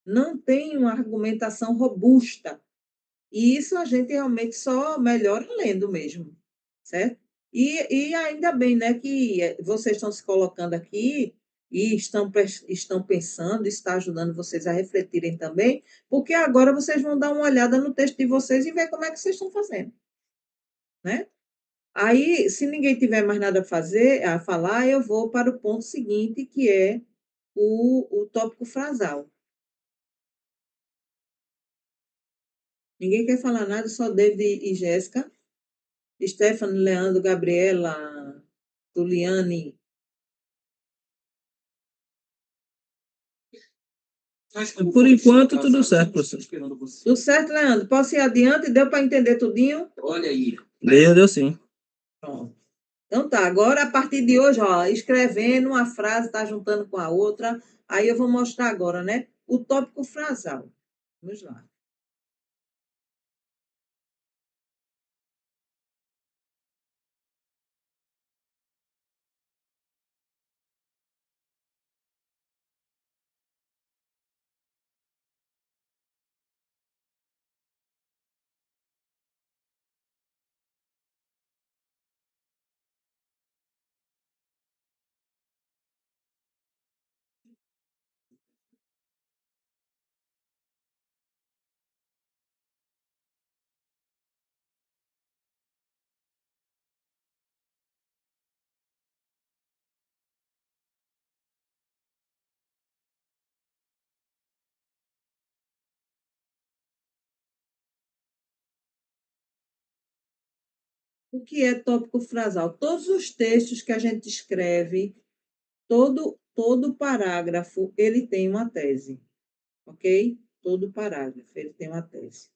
não tem uma argumentação robusta. E isso a gente realmente só melhora lendo mesmo, certo? E ainda bem, né, que vocês estão se colocando aqui e estão pensando, está ajudando vocês a refletirem também, porque agora vocês vão dar uma olhada no texto de vocês e ver como é que vocês estão fazendo, né? Aí, se ninguém tiver mais nada a falar, eu vou para o ponto seguinte, que é o tópico frasal. Ninguém quer falar nada, só David e Jéssica. Stephanie, Leandro, Gabriela, Juliane. Por enquanto, tudo certo, professor. Tudo certo, Leandro? Posso ir adiante? Deu para entender tudinho? Olha aí. Deu sim. Pronto. Então tá, agora a partir de hoje, ó, escrevendo uma frase, tá juntando com a outra. Aí eu vou mostrar agora, né? O tópico frasal. Vamos lá. O que é tópico frasal? Todos os textos que a gente escreve, todo parágrafo, ele tem uma tese, ok? Todo parágrafo, ele tem uma tese.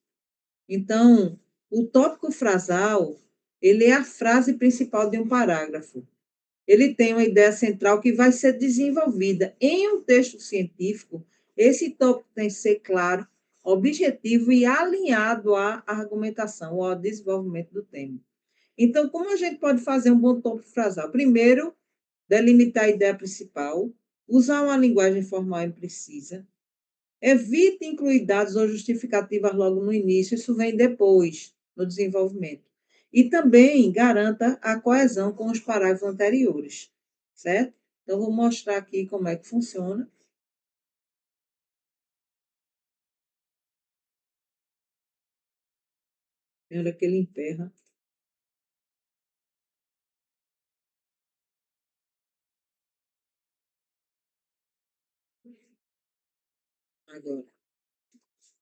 Então, o tópico frasal, ele é a frase principal de um parágrafo. Ele tem uma ideia central que vai ser desenvolvida em um texto científico. Esse tópico tem que ser claro, objetivo e alinhado à argumentação ou ao desenvolvimento do tema. Então, como a gente pode fazer um bom tópico frasal? Primeiro, delimitar a ideia principal, usar uma linguagem formal e precisa, evite incluir dados ou justificativas logo no início, isso vem depois, no desenvolvimento. E também garanta a coesão com os parágrafos anteriores, certo? Então, vou mostrar aqui como é que funciona. Tem hora que ele emperra. Agora,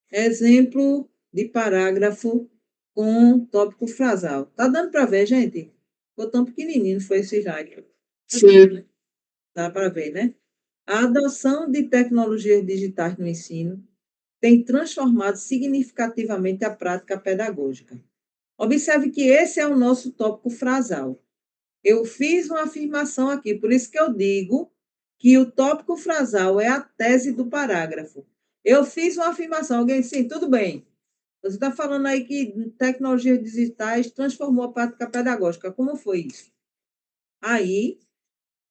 exemplo de parágrafo com tópico frasal. Tá dando para ver, gente? Ficou tão pequenininho, foi esse slide. Sim. Dá para ver, né? A adoção de tecnologias digitais no ensino tem transformado significativamente a prática pedagógica. Observe que esse é o nosso tópico frasal. Eu fiz uma afirmação aqui, por isso que eu digo que o tópico frasal é a tese do parágrafo. Eu fiz uma afirmação, alguém, sim, tudo bem. Você está falando aí que tecnologias digitais transformou a prática pedagógica. Como foi isso? Aí,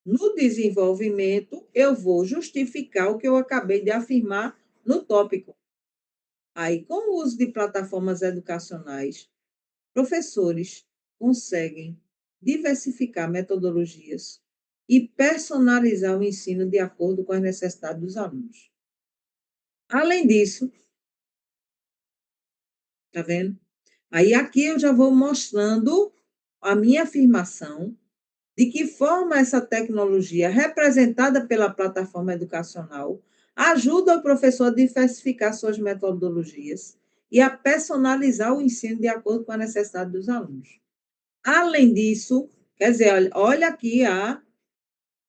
no desenvolvimento, eu vou justificar o que eu acabei de afirmar no tópico. Aí, com o uso de plataformas educacionais, professores conseguem diversificar metodologias e personalizar o ensino de acordo com as necessidades dos alunos. Além disso, tá vendo? Aí aqui eu já vou mostrando a minha afirmação de que forma essa tecnologia representada pela plataforma educacional ajuda o professor a diversificar suas metodologias e a personalizar o ensino de acordo com a necessidade dos alunos. Além disso, quer dizer, olha aqui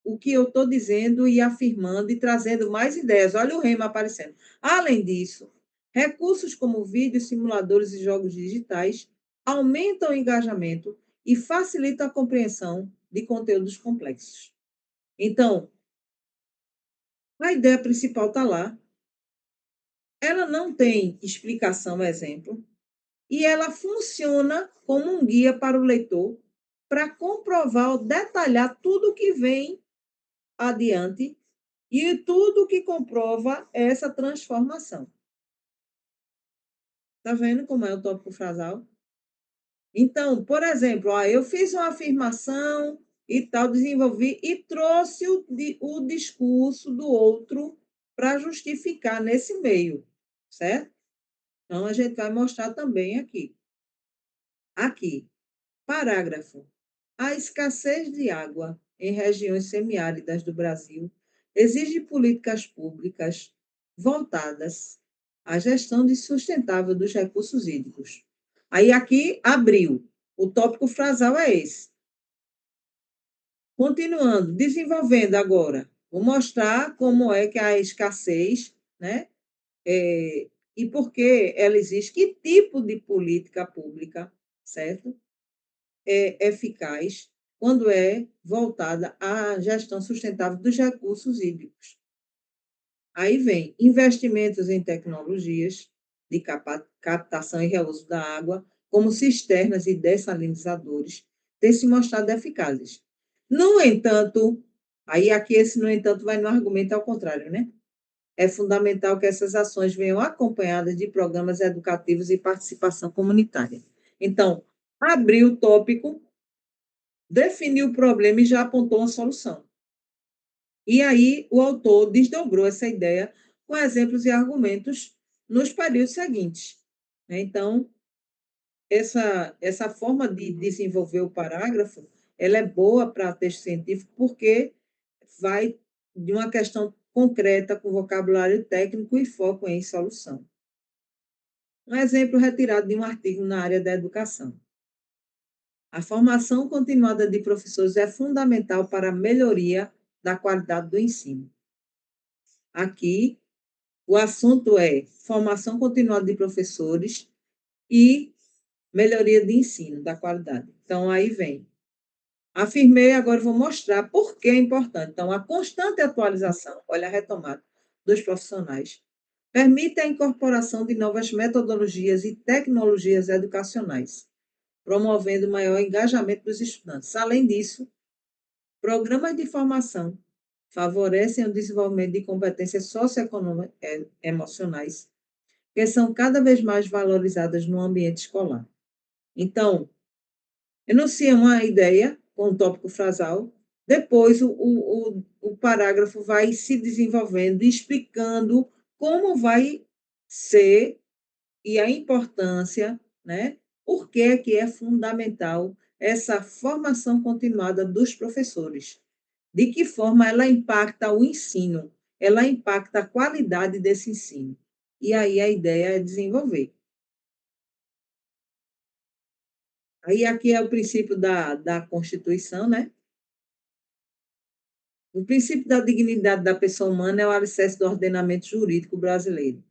o que eu estou dizendo e afirmando e trazendo mais ideias. Olha o rema aparecendo. Além disso, recursos como vídeos, simuladores e jogos digitais aumentam o engajamento e facilitam a compreensão de conteúdos complexos. Então, a ideia principal está lá. Ela não tem explicação, exemplo, e ela funciona como um guia para o leitor para comprovar ou detalhar tudo o que vem adiante E tudo que comprova essa transformação. Está vendo como é o tópico frasal? Então, por exemplo, eu fiz uma afirmação e tal, desenvolvi e trouxe o discurso do outro para justificar nesse meio, certo? Então, a gente vai mostrar também aqui. Aqui, parágrafo. A escassez de água em regiões semiáridas do Brasil exige políticas públicas voltadas à gestão sustentável dos recursos hídricos. Aí aqui abriu. O tópico frasal é esse. Continuando, desenvolvendo agora. Vou mostrar como é que a escassez, né? E por que ela existe, que tipo de política pública, certo? É eficaz quando é voltada à gestão sustentável dos recursos hídricos. Aí vem investimentos em tecnologias de captação e reuso da água, como cisternas e dessalinizadores, têm se mostrado eficazes. No entanto, aí aqui esse no entanto vai no argumento ao contrário, né? É fundamental que essas ações venham acompanhadas de programas educativos e participação comunitária. Então, abriu o tópico, definiu o problema e já apontou uma solução. E aí o autor desdobrou essa ideia com exemplos e argumentos nos períodos seguintes. Então, essa forma de desenvolver o parágrafo, ela é boa para texto científico porque vai de uma questão concreta com vocabulário técnico e foco em solução. Um exemplo retirado de um artigo na área da educação. A formação continuada de professores é fundamental para a melhoria da qualidade do ensino. Aqui, o assunto é formação continuada de professores e melhoria de ensino, da qualidade. Então, aí vem. Afirmei, agora vou mostrar por que é importante. Então, a constante atualização, olha a retomada, dos profissionais, permite a incorporação de novas metodologias e tecnologias educacionais, promovendo maior engajamento dos estudantes. Além disso, programas de formação favorecem o desenvolvimento de competências socioeconômicas e emocionais, que são cada vez mais valorizadas no ambiente escolar. Então, enuncia uma ideia com o tópico frasal, depois o parágrafo vai se desenvolvendo, explicando como vai ser e a importância, né? Por que é fundamental essa formação continuada dos professores? De que forma ela impacta o ensino? Ela impacta a qualidade desse ensino. E aí a ideia é desenvolver. Aí aqui é o princípio da Constituição, né? O princípio da dignidade da pessoa humana é o alicerce do ordenamento jurídico brasileiro.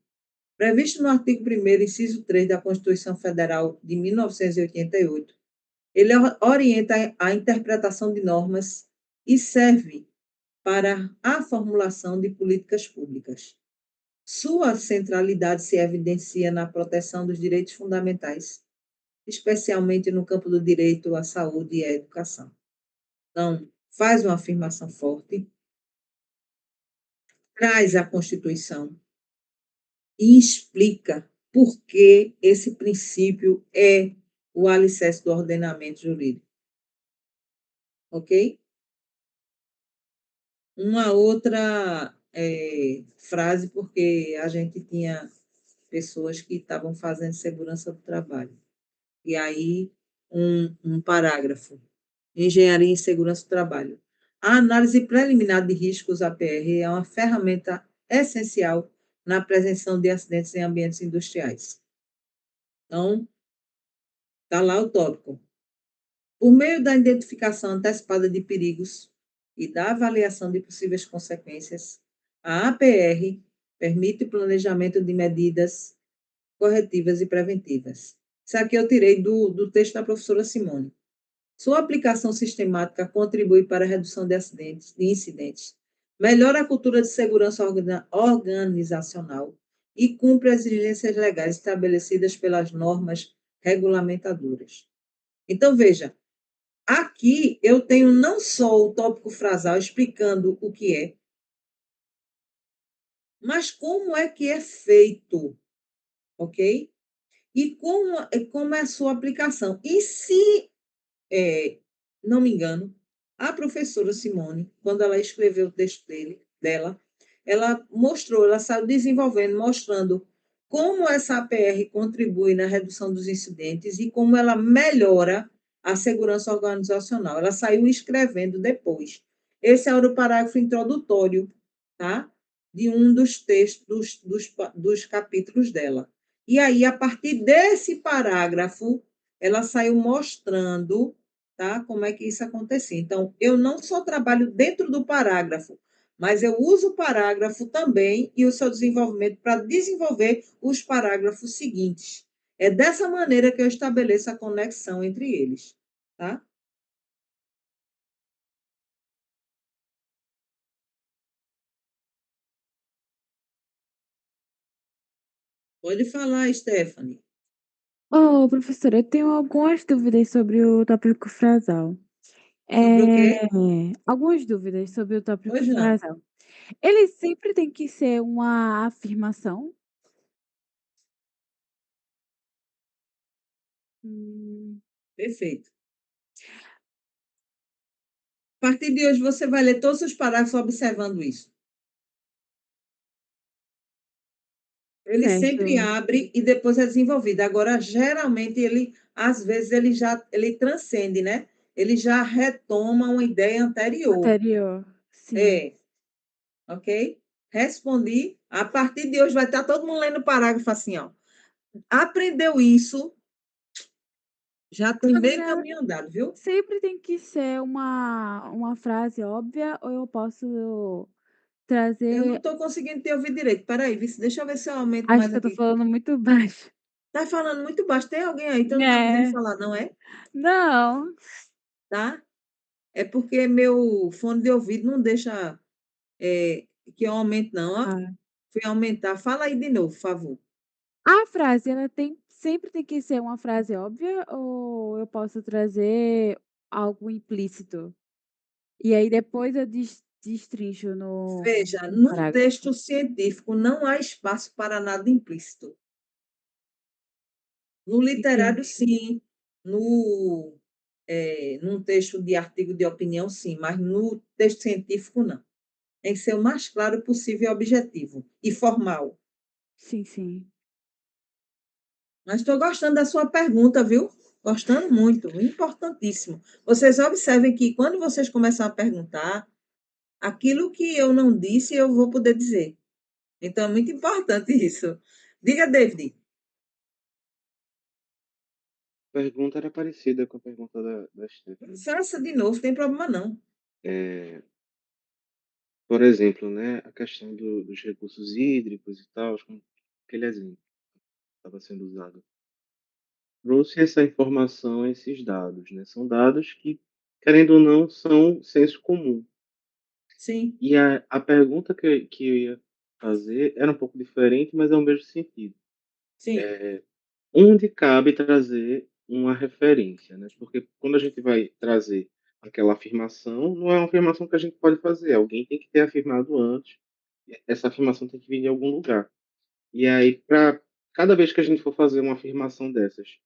Previsto no artigo 1º, inciso 3 da Constituição Federal de 1988, ele orienta a interpretação de normas e serve para a formulação de políticas públicas. Sua centralidade se evidencia na proteção dos direitos fundamentais, especialmente no campo do direito à saúde e à educação. Então, faz uma afirmação forte, traz a Constituição e explica por que esse princípio é o alicerce do ordenamento jurídico. Ok? Uma outra frase, porque a gente tinha pessoas que estavam fazendo segurança do trabalho. E aí, um parágrafo. Engenharia em Segurança do Trabalho. A análise preliminar de riscos APR é uma ferramenta essencial na prevenção de acidentes em ambientes industriais. Então, está lá o tópico. Por meio da identificação antecipada de perigos e da avaliação de possíveis consequências, a APR permite o planejamento de medidas corretivas e preventivas. Isso aqui eu tirei do texto da professora Simone. Sua aplicação sistemática contribui para a redução de acidentes, de incidentes, melhora a cultura de segurança organizacional e cumpre as exigências legais estabelecidas pelas normas regulamentadoras. Então, veja, aqui eu tenho não só o tópico frasal explicando o que é, mas como é que é feito, ok? E como é a sua aplicação. E se, não me engano, a professora Simone, quando ela escreveu o texto dela, ela mostrou, ela saiu desenvolvendo, mostrando como essa APR contribui na redução dos incidentes e como ela melhora a segurança organizacional. Ela saiu escrevendo depois. Esse era o parágrafo introdutório, tá? De um dos textos, dos capítulos dela. E aí, a partir desse parágrafo, ela saiu mostrando, tá, como é que isso acontecia. Então, eu não só trabalho dentro do parágrafo, mas eu uso o parágrafo também e o seu desenvolvimento para desenvolver os parágrafos seguintes. É dessa maneira que eu estabeleço a conexão entre eles, tá? Pode falar, Stephanie. Ô, professora, eu tenho algumas dúvidas sobre o tópico frasal. Sobre o quê? Algumas dúvidas sobre o tópico Pois não. frasal. Ele sempre tem que ser uma afirmação? Hum, Perfeito. A partir de hoje, você vai ler todos os parágrafos observando isso. Ele sempre certo. abre e depois é desenvolvido. Agora, geralmente, às vezes, ele transcende, né? Ele já retoma uma ideia anterior. Anterior, sim. É, ok? Respondi. A partir de hoje vai estar todo mundo lendo o parágrafo assim, ó. Aprendeu isso, já tem meio Agora, caminho andado, viu? sempre tem que ser uma frase óbvia ou eu posso Eu não trazer. estou conseguindo te ouvir direito. Peraí, deixa eu ver se eu aumento Acho mais que eu tô aqui. falando muito baixo. Tá falando muito baixo. Tem alguém aí? Tu não tá conseguindo É, falar, não é? não. Tá? É porque meu fone de ouvido não deixa que eu aumente, não. Ó. Ah. Fui aumentar. Fala aí de novo, por favor. A frase, ela sempre tem que ser uma frase óbvia ou eu posso trazer algo implícito? E aí depois eu destrincho Veja, no no parágrafo. texto científico não há espaço para nada implícito. No literário, Entendi. sim. No, num texto de artigo de opinião, sim. Mas no texto científico, não. Tem que ser o mais claro possível e objetivo. E formal. Sim, sim. Mas estou gostando da sua pergunta, viu? Gostando muito. Importantíssimo. Vocês observem que quando vocês começam a perguntar, aquilo que eu não disse, eu vou poder dizer. Então, é muito importante isso. Diga, David. A pergunta era parecida com a pergunta da Stephanie. Faça de novo, tem problema não. É, por exemplo, né, a questão dos recursos hídricos e tal, como aquele exemplo que estava sendo usado. Trouxe essa informação, esses dados, né? São dados que, querendo ou não, são senso comum. Sim, E a pergunta que eu ia fazer era um pouco diferente, mas é o mesmo sentido. sim, Onde cabe trazer uma referência, né? Porque quando a gente vai trazer aquela afirmação, não é uma afirmação que a gente pode fazer, alguém tem que ter afirmado antes, essa afirmação tem que vir de algum lugar. E aí, para cada vez que a gente for fazer uma afirmação dessas,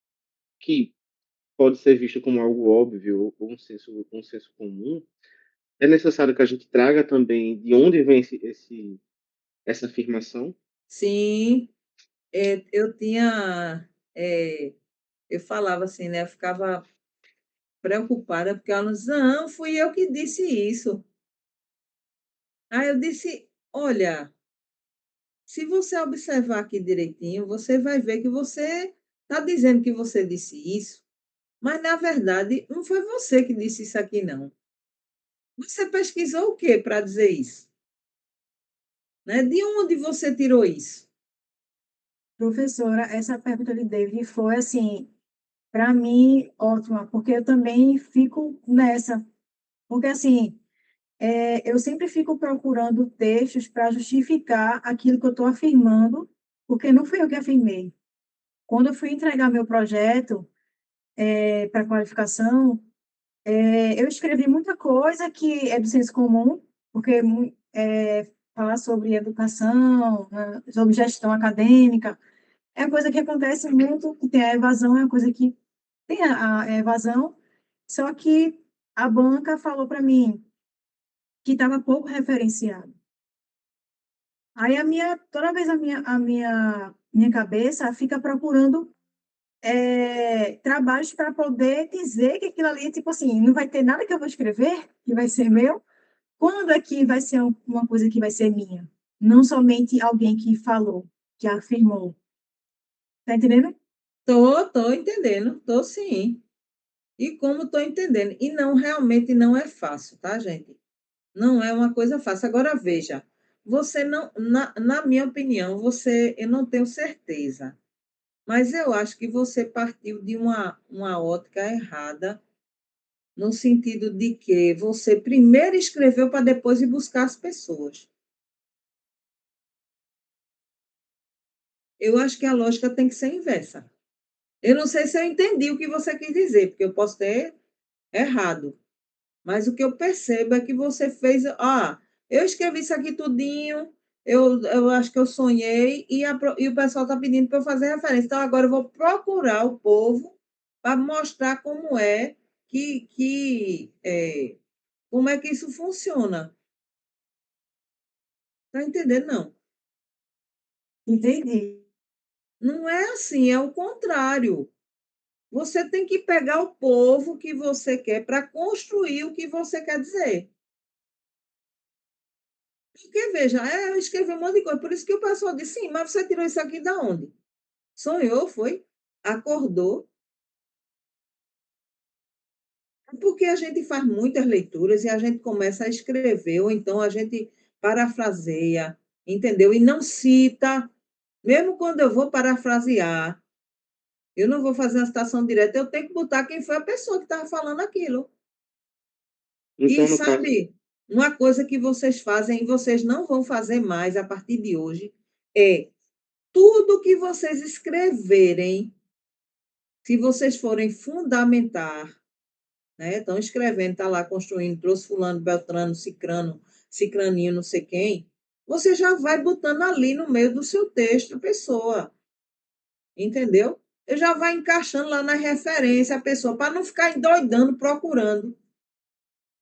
que pode ser visto como algo óbvio ou um senso comum, é necessário que a gente traga também de onde vem essa afirmação. sim. Eu tinha, eu falava assim, né? Eu ficava preocupada, porque ela dizia, não, fui eu que disse isso. Aí eu disse, olha, se você observar aqui direitinho, você vai ver que você está dizendo que você disse isso, mas na verdade não foi você que disse isso aqui, não. Você pesquisou o quê para dizer isso? Né? De onde você tirou isso? Professora, essa pergunta de David foi, assim, para mim, ótima, porque eu também fico nessa. Porque, assim, eu sempre fico procurando textos para justificar aquilo que eu estou afirmando, porque não fui eu que afirmei. Quando eu fui entregar meu projeto para qualificação, eu escrevi muita coisa que é do senso comum, porque falar sobre educação, né, sobre gestão acadêmica. É uma coisa que acontece muito, que tem a evasão, é uma coisa que tem a evasão, só que a banca falou para mim que estava pouco referenciado. Aí toda vez minha cabeça fica procurando trabalhos para poder dizer que aquilo ali, tipo assim, não vai ter nada que eu vou escrever, que vai ser meu. Quando é que vai ser uma coisa que vai ser minha? Não somente alguém que falou, que afirmou. Tá entendendo? Tô entendendo, tô sim. E como tô entendendo. E não, realmente não é fácil, tá, gente? Não é uma coisa fácil. Agora, veja, você não, na minha opinião, eu não tenho certeza, mas eu acho que você partiu de uma ótica errada, no sentido de que você primeiro escreveu para depois ir buscar as pessoas. Eu acho que a lógica tem que ser inversa. Eu não sei se eu entendi o que você quis dizer, porque eu posso ter errado. Mas o que eu percebo é que você fez. Eu escrevi isso aqui tudinho, eu acho que eu sonhei, e o pessoal está pedindo para eu fazer referência. Então, agora eu vou procurar o povo para mostrar como é que isso funciona. Está entendendo? Não. Entendi. Não é assim, é o contrário. Você tem que pegar o povo que você quer para construir o que você quer dizer. Porque, veja, eu escrevi um monte de coisa, por isso que o pessoal disse, sim, mas você tirou isso aqui da onde? Sonhou, foi? Acordou? Porque a gente faz muitas leituras e a gente começa a escrever, ou então a gente parafraseia, entendeu? E não cita, mesmo quando eu vou parafrasear, eu não vou fazer uma citação direta, eu tenho que botar quem foi a pessoa que estava falando aquilo. E Então, no caso, sabe, uma coisa que vocês fazem e vocês não vão fazer mais a partir de hoje é tudo que vocês escreverem, se vocês forem fundamentar, né? Estão escrevendo, está lá construindo, trouxe fulano, beltrano, cicrano, cicraninho, não sei quem, você já vai botando ali no meio do seu texto a pessoa, entendeu? Eu já vai encaixando lá na referência a pessoa, para não ficar endoidando, procurando.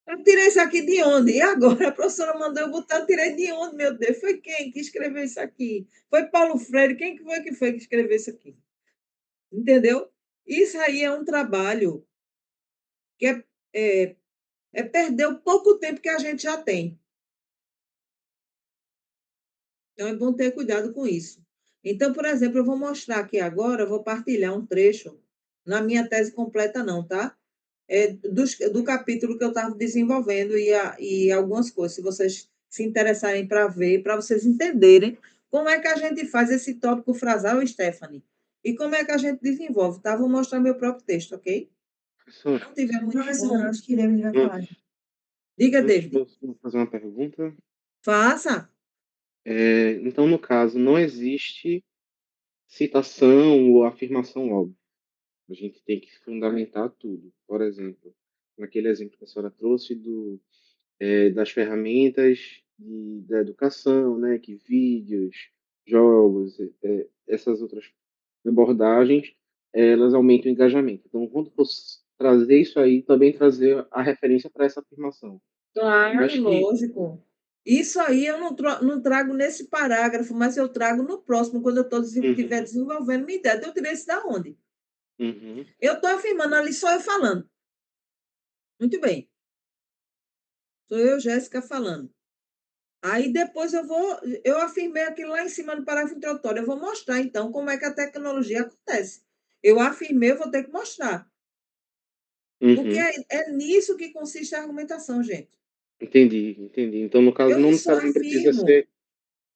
Eu tirei isso aqui de onde? E agora a professora mandou eu botar, eu tirei de onde, meu Deus? Foi quem que escreveu isso aqui? Foi Paulo Freire? Quem que escreveu isso aqui? Entendeu? Isso aí é um trabalho que é, é perder o pouco tempo que a gente já tem. Então, é bom ter cuidado com isso. Então, por exemplo, eu vou mostrar aqui agora, eu vou partilhar um trecho, na minha tese completa não, tá? Do capítulo que eu estava desenvolvendo e algumas coisas, se vocês se interessarem para ver, para vocês entenderem como é que a gente faz esse tópico frasal, Stephanie, e como é que a gente desenvolve, tá? Vou mostrar meu próprio texto, ok? professor, Não tiver muito Professora, bom. acho que David vai falar. antes, Diga, antes de David. eu fazer uma pergunta, Faça. então, no caso, não existe citação ou afirmação óbvia. A gente tem que fundamentar tudo. Por exemplo, naquele exemplo que a senhora trouxe das ferramentas da educação, né, que vídeos, jogos, essas outras abordagens, elas aumentam o engajamento. Então, quando for trazer isso aí, também trazer a referência para essa afirmação. Eu Claro, acho que lógico. Isso aí eu não trago nesse parágrafo, mas eu trago no próximo, quando eu estiver uhum, desenvolvendo minha ideia. Então, eu tirei isso da onde? uhum, Eu estou afirmando ali, só eu falando. Muito bem. Sou eu, Jéssica, falando. Aí depois eu afirmei aquilo lá em cima do parágrafo introdutório. Eu vou mostrar, então, como é que a tecnologia acontece. Eu afirmei, eu vou ter que mostrar. Porque uhum. é nisso que consiste a argumentação, gente. Entendi, entendi. Então, no caso, Eu não não só necessariamente precisa afirmo. ser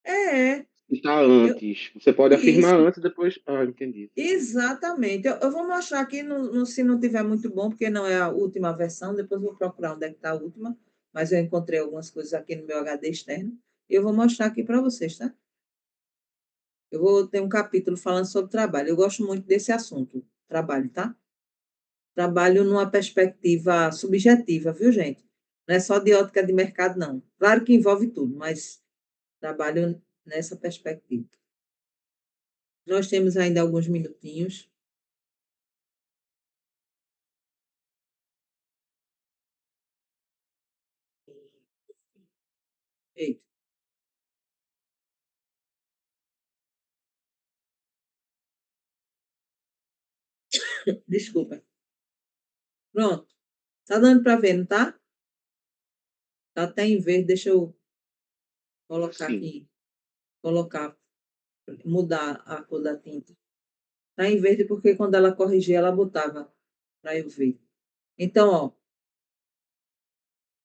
É, citar eu, antes. Você pode afirmar isso. antes e depois. Ah, entendi, entendi. Exatamente. Eu vou mostrar aqui, se não tiver muito bom, porque não é a última versão, depois eu vou procurar onde é que está a última, mas eu encontrei algumas coisas aqui no meu HD externo, e eu vou mostrar aqui para vocês, tá? Eu vou ter um capítulo falando sobre trabalho. Eu gosto muito desse assunto, trabalho, tá? Trabalho numa perspectiva subjetiva, viu, gente? Não é só de ótica de mercado, não. Claro que envolve tudo, mas Trabalho nessa perspectiva. Nós temos ainda alguns minutinhos. Eita. Desculpa. Pronto. Tá dando para ver, não tá? Tá até em verde. Deixa eu colocar Sim. aqui. Mudar a cor da tinta. Tá em verde porque quando ela corrigia, ela botava para eu ver. Então, ó,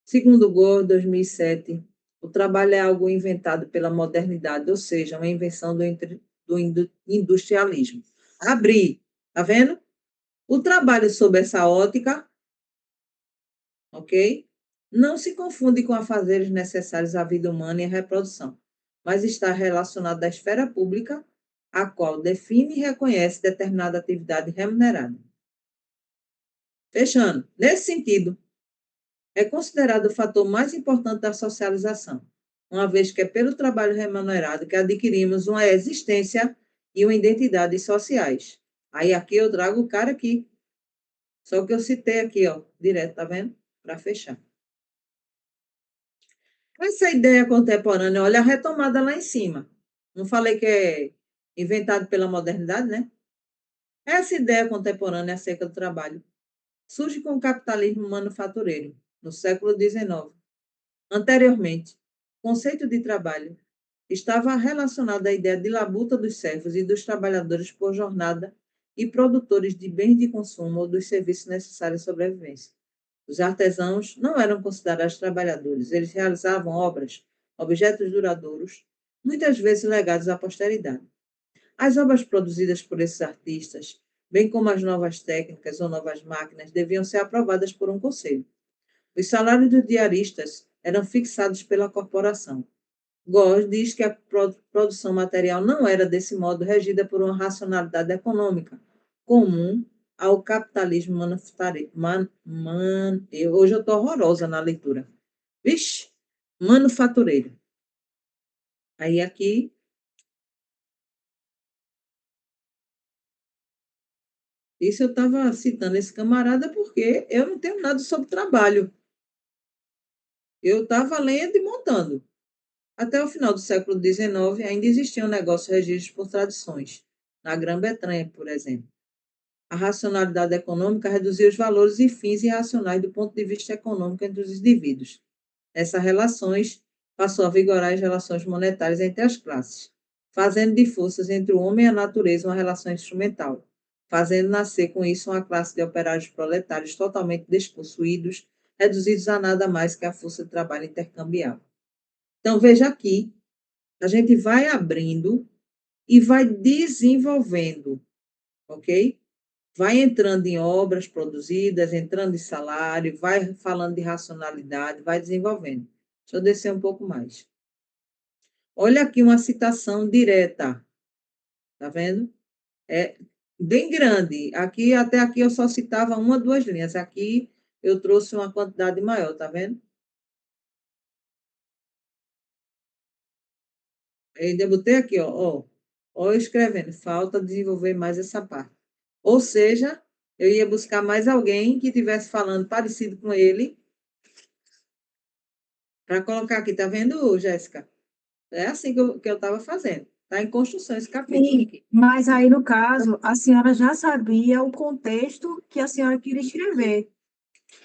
segundo Gore, 2007, o trabalho é algo inventado pela modernidade, ou seja, uma invenção do industrialismo. Abri, tá vendo? O trabalho sob essa ótica, ok? Não se confunde com afazeres necessários à vida humana e à reprodução, mas está relacionado à esfera pública, a qual define e reconhece determinada atividade remunerada. Fechando, nesse sentido, é considerado o fator mais importante da socialização, uma vez que é pelo trabalho remunerado que adquirimos uma existência e uma identidade sociais. Aí aqui eu trago o cara aqui, só que eu citei aqui, ó, direto, tá vendo? Para fechar. Essa ideia contemporânea, olha a retomada lá em cima. Não falei que é inventado pela modernidade, né? Essa ideia contemporânea acerca do trabalho surge com o capitalismo manufatureiro, no século XIX. Anteriormente, o conceito de trabalho estava relacionado à ideia de labuta dos servos e dos trabalhadores por jornada e produtores de bens de consumo ou dos serviços necessários à sobrevivência. Os artesãos não eram considerados trabalhadores, eles realizavam obras, objetos duradouros, muitas vezes legados à posteridade. As obras produzidas por esses artistas, bem como as novas técnicas ou novas máquinas, deviam ser aprovadas por um conselho. Os salários dos diaristas eram fixados pela corporação. Gore diz que a produção material não era, desse modo, regida por uma racionalidade econômica comum ao capitalismo manufatureiro. Hoje eu estou horrorosa na leitura. Vixe, manufatureiro. Aí aqui, isso eu estava citando esse camarada porque eu não tenho nada sobre trabalho. Eu estava lendo e montando. Até o final do século XIX, ainda existiam negócios regidos por tradições, na Grã-Bretanha, por exemplo. A racionalidade econômica reduzia os valores e fins irracionais do ponto de vista econômico entre os indivíduos. Essas relações passou a vigorar as relações monetárias entre as classes, fazendo de forças entre o homem e a natureza uma relação instrumental, fazendo nascer com isso uma classe de operários proletários totalmente despossuídos, reduzidos a nada mais que a força de trabalho intercambiável. Então, veja aqui, a gente vai abrindo e vai desenvolvendo, ok? Vai entrando em obras produzidas, entrando em salário, vai falando de racionalidade, vai desenvolvendo. Deixa eu descer um pouco mais. Olha aqui uma citação direta, tá vendo? É bem grande. Aqui, até aqui eu só citava uma, duas linhas. Aqui eu trouxe uma quantidade maior, tá vendo? Ainda botei aqui, ó, eu escrevendo, falta desenvolver mais essa parte. Ou seja, eu ia buscar mais alguém que estivesse falando parecido com ele, para colocar aqui, tá vendo, Jéssica? É assim que eu estava fazendo. Está em construção esse capítulo Sim, aqui. mas aí, no caso, a senhora já sabia o contexto que a senhora queria escrever,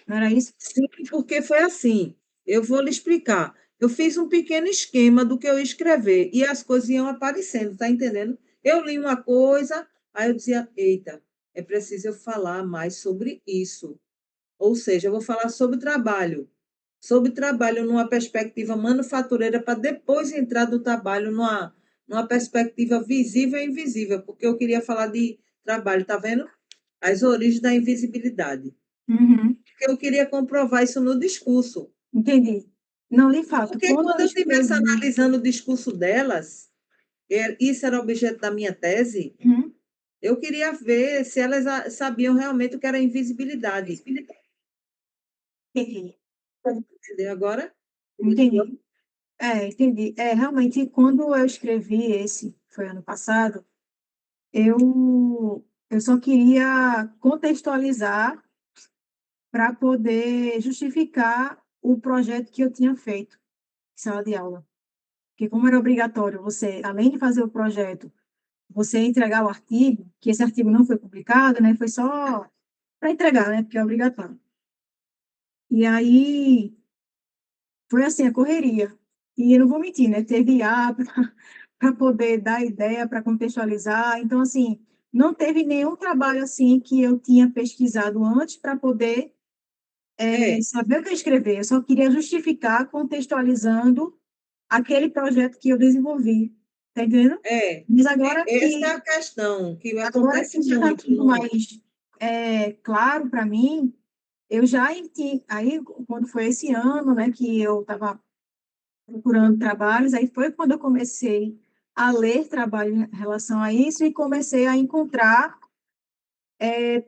não era isso? Sim, porque foi assim. Eu vou lhe explicar. Eu fiz um pequeno esquema do que eu ia escrever e as coisas iam aparecendo, tá entendendo? Eu li uma coisa, aí eu dizia, eita, é preciso eu falar mais sobre isso. Ou seja, eu vou falar sobre trabalho numa perspectiva manufatureira para depois entrar do trabalho numa perspectiva visível e invisível, porque eu queria falar de trabalho, tá vendo? As origens da invisibilidade. Uhum, Porque eu queria comprovar isso no discurso. entendi. Não lhe fato. Porque Quando quando eu eu estivesse escrevi. analisando o discurso delas, isso era objeto da minha tese, Uhum, eu queria ver se elas sabiam realmente o que era invisibilidade. entendi. Entendeu agora? Entendi. Entendi. Realmente, quando eu escrevi esse, foi ano passado, eu só queria contextualizar para poder justificar o projeto que eu tinha feito em sala de aula. Porque como era obrigatório você, além de fazer o projeto, você entregar o artigo, que esse artigo não foi publicado, né? Foi só para entregar, né? Porque é obrigatório. E aí foi assim a correria. E eu não vou mentir, né? Teve IA para poder dar ideia, para contextualizar. Então, assim, não teve nenhum trabalho assim que eu tinha pesquisado antes para poder É, saber o que escrever. Eu só queria justificar contextualizando aquele projeto que eu desenvolvi. Tá entendendo? é. Mas agora Essa é a questão que agora acontece que já está muito tudo mais claro para mim, eu já entendi. Aí, quando foi esse ano, né, que eu estava procurando trabalhos, aí foi quando eu comecei a ler trabalho em relação a isso e comecei a encontrar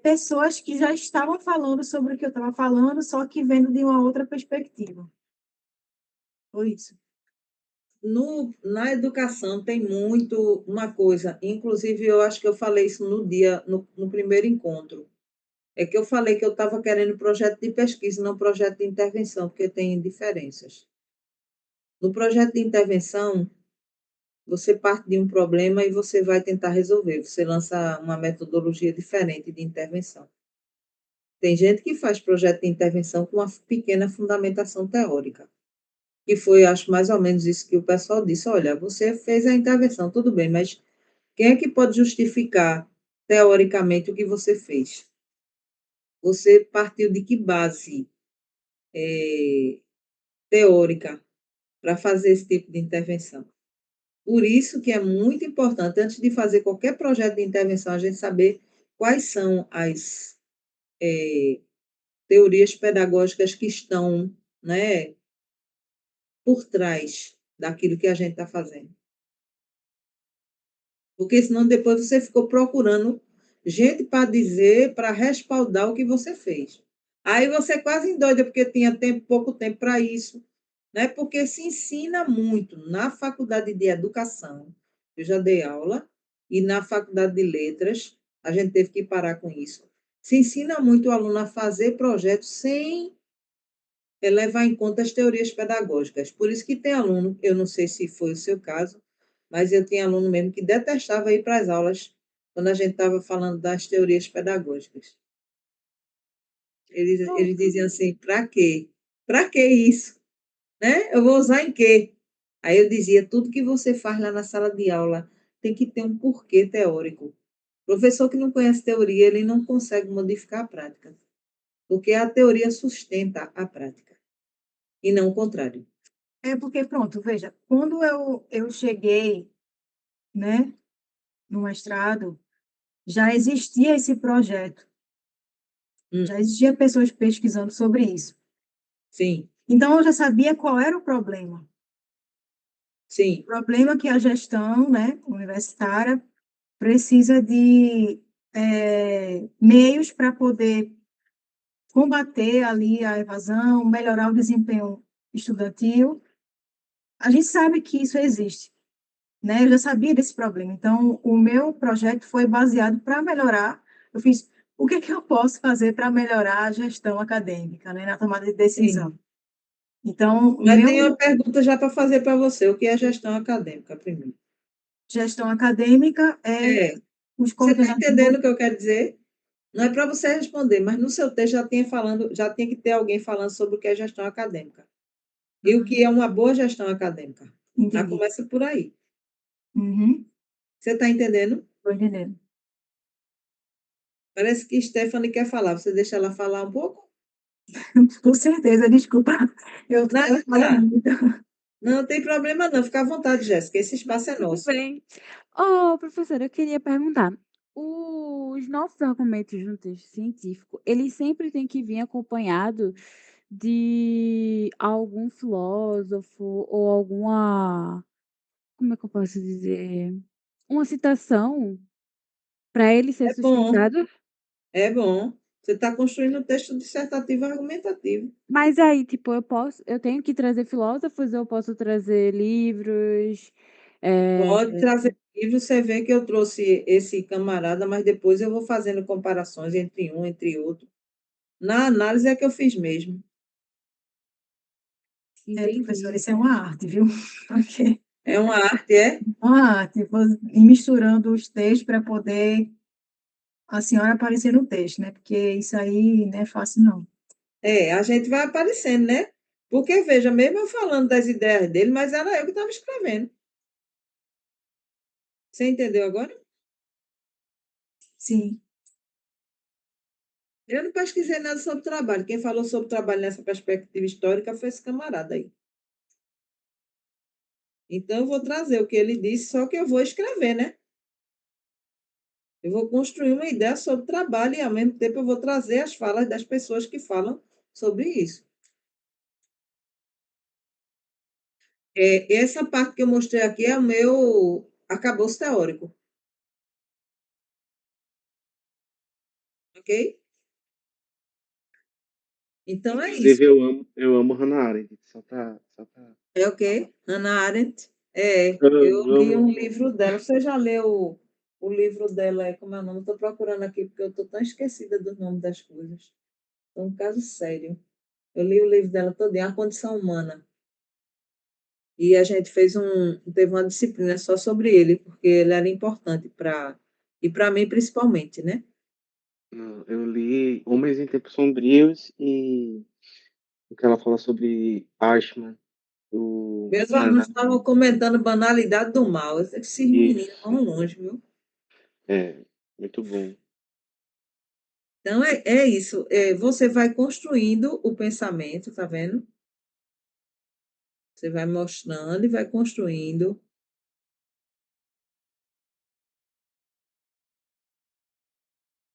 pessoas que já estavam falando sobre o que eu estava falando, só que vendo de uma outra perspectiva. Foi isso. Na educação tem muito uma coisa, inclusive eu acho que eu falei isso no primeiro encontro, é que eu falei que eu estava querendo projeto de pesquisa, não projeto de intervenção, porque tem diferenças. No projeto de intervenção, você parte de um problema e você vai tentar resolver, você lança uma metodologia diferente de intervenção. Tem gente que faz projeto de intervenção com uma pequena fundamentação teórica, que foi, acho, mais ou menos isso que o pessoal disse: olha, você fez a intervenção, tudo bem, mas quem é que pode justificar teoricamente o que você fez? Você partiu de que base teórica para fazer esse tipo de intervenção? Por isso que é muito importante, antes de fazer qualquer projeto de intervenção, a gente saber quais são as teorias pedagógicas que estão, né, por trás daquilo que a gente está fazendo. Porque senão depois você ficou procurando gente para dizer, para respaldar o que você fez. Aí você quase endoida, porque tinha pouco tempo para isso, né? Porque se ensina muito na faculdade de educação, eu já dei aula, e na faculdade de letras, a gente teve que parar com isso. Se ensina muito o aluno a fazer projetos sem levar em conta as teorias pedagógicas. Por isso que tem aluno, eu não sei se foi o seu caso, mas eu tinha aluno mesmo que detestava ir para as aulas quando a gente estava falando das teorias pedagógicas. Eles diziam assim: para quê? Para que isso? Né? Eu vou usar em quê? Aí eu dizia: tudo que você faz lá na sala de aula tem que ter um porquê teórico. Professor que não conhece teoria, ele não consegue modificar a prática, porque a teoria sustenta a prática, e não o contrário. Porque, pronto, veja, quando eu cheguei, né, no mestrado, já existia esse projeto, Hum, já existia pessoas pesquisando sobre isso. sim, Então, eu já sabia qual era o problema. O sim, problema é que a gestão, né, universitária precisa de meios para poder combater ali a evasão, melhorar o desempenho estudantil. A gente sabe que isso existe, né? Eu já sabia desse problema. Então, o meu projeto foi baseado para melhorar. Eu fiz o que é que eu posso fazer para melhorar a gestão acadêmica, né, na tomada de sim. decisão. Então, Mas meu tem uma pergunta já para fazer para você: o que é gestão acadêmica, primeiro? gestão acadêmica é É, os você está coordenadores. entendendo o que eu quero dizer? Não é para você responder, mas no seu texto já tinha que ter alguém falando sobre o que é gestão acadêmica. E o que é uma boa gestão acadêmica. Já Entendi. começa por aí. Uhum, Você está entendendo? estou entendendo. Parece que Stephanie quer falar. Você deixa ela falar um pouco? Com certeza, desculpa. Eu falo Nada. muito. Não tem problema não. Fica à vontade, Jéssica. Esse espaço é Tudo nosso. bem. Ô, professora, eu queria perguntar. Os nossos argumentos juntos científicos, eles sempre têm que vir acompanhado de algum filósofo ou alguma, como é que eu posso dizer? Uma citação para ele ser É bom. sustentado? É bom. Você está construindo um texto dissertativo argumentativo. Mas aí, tipo, eu tenho que trazer filósofos, eu posso trazer livros. Pode trazer livro, você vê que eu trouxe esse camarada, mas depois eu vou fazendo comparações entre um, entre outro. Na análise é que eu fiz mesmo. Professora, isso é uma arte, viu? Porque É uma arte, é? uma arte, ir misturando os textos para poder a senhora aparecer no texto, né? Porque isso aí não é fácil, não. É, a gente vai aparecendo, né? Porque, veja, mesmo eu falando das ideias dele, mas era eu que estava escrevendo. Você entendeu agora? Sim, Eu não pesquisei nada sobre trabalho. Quem falou sobre trabalho nessa perspectiva histórica foi esse camarada aí. Então, eu vou trazer o que ele disse, só que eu vou escrever, né? Eu vou construir uma ideia sobre trabalho e, ao mesmo tempo, eu vou trazer as falas das pessoas que falam sobre isso. Essa parte que eu mostrei aqui é o meu arcabouço teórico. Ok? Então, é isso. Inclusive, eu amo Hannah Arendt. É o quê? Hannah Arendt? Eu Eu li um amo. livro dela. Você já leu o livro dela? Como é o nome? Estou procurando aqui, porque eu estou tão esquecida do nome das coisas. É um caso sério. Eu li o livro dela todinho, A Condição Humana. E a gente teve uma disciplina só sobre ele, porque ele era importante e para mim principalmente, né? Não, eu li Homens em Tempos Sombrios e o que ela fala sobre Ashman, o Meus alunos estavam comentando banalidade do mal. Esses meninos isso, vão longe, viu? muito bom. Então, é isso. Você vai construindo o pensamento, tá vendo? Você vai mostrando e vai construindo.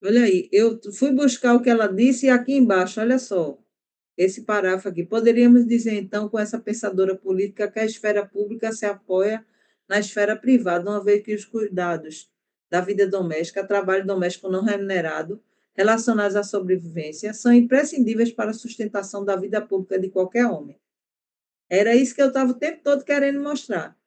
Olha aí, eu fui buscar o que ela disse e aqui embaixo, olha só, esse parágrafo aqui. Poderíamos dizer, então, com essa pensadora política, que a esfera pública se apoia na esfera privada, uma vez que os cuidados da vida doméstica, trabalho doméstico não remunerado, relacionados à sobrevivência, são imprescindíveis para a sustentação da vida pública de qualquer homem. Era isso que eu estava o tempo todo querendo mostrar.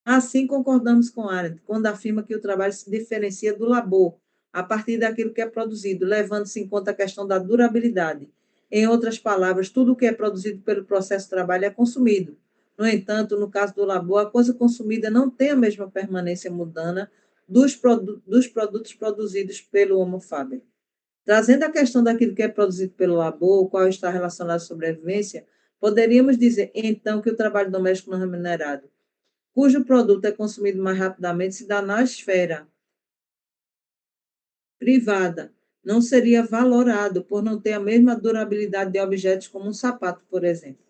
Assim, concordamos com Arendt quando afirma que o trabalho se diferencia do labor a partir daquilo que é produzido, levando-se em conta a questão da durabilidade. Em outras palavras, tudo o que é produzido pelo processo de trabalho é consumido. No entanto, no caso do labor, a coisa consumida não tem a mesma permanência mundana dos produtos produzidos pelo Homo faber. Trazendo a questão daquilo que é produzido pelo labor, o qual está relacionado à sobrevivência, poderíamos dizer, então, que o trabalho doméstico não remunerado, cujo produto é consumido mais rapidamente, se dá na esfera privada, não seria valorado por não ter a mesma durabilidade de objetos como um sapato, por exemplo.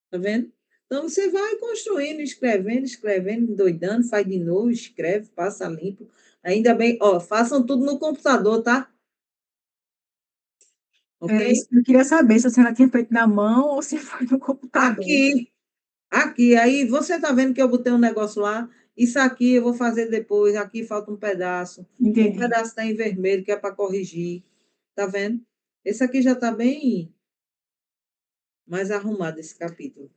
Está vendo? Então, você vai construindo, escrevendo, endoidando, faz de novo, escreve, passa limpo. Ainda bem, façam tudo no computador, tá? Ok? é isso que eu queria saber, se a senhora tinha feito na mão ou se foi no computador. Aqui, aí você está vendo que eu botei um negócio lá, isso aqui eu vou fazer depois, aqui falta um pedaço. Entendi. Um pedaço está em vermelho, que é para corrigir. Tá vendo? Esse aqui já está bem mais arrumado, esse capítulo.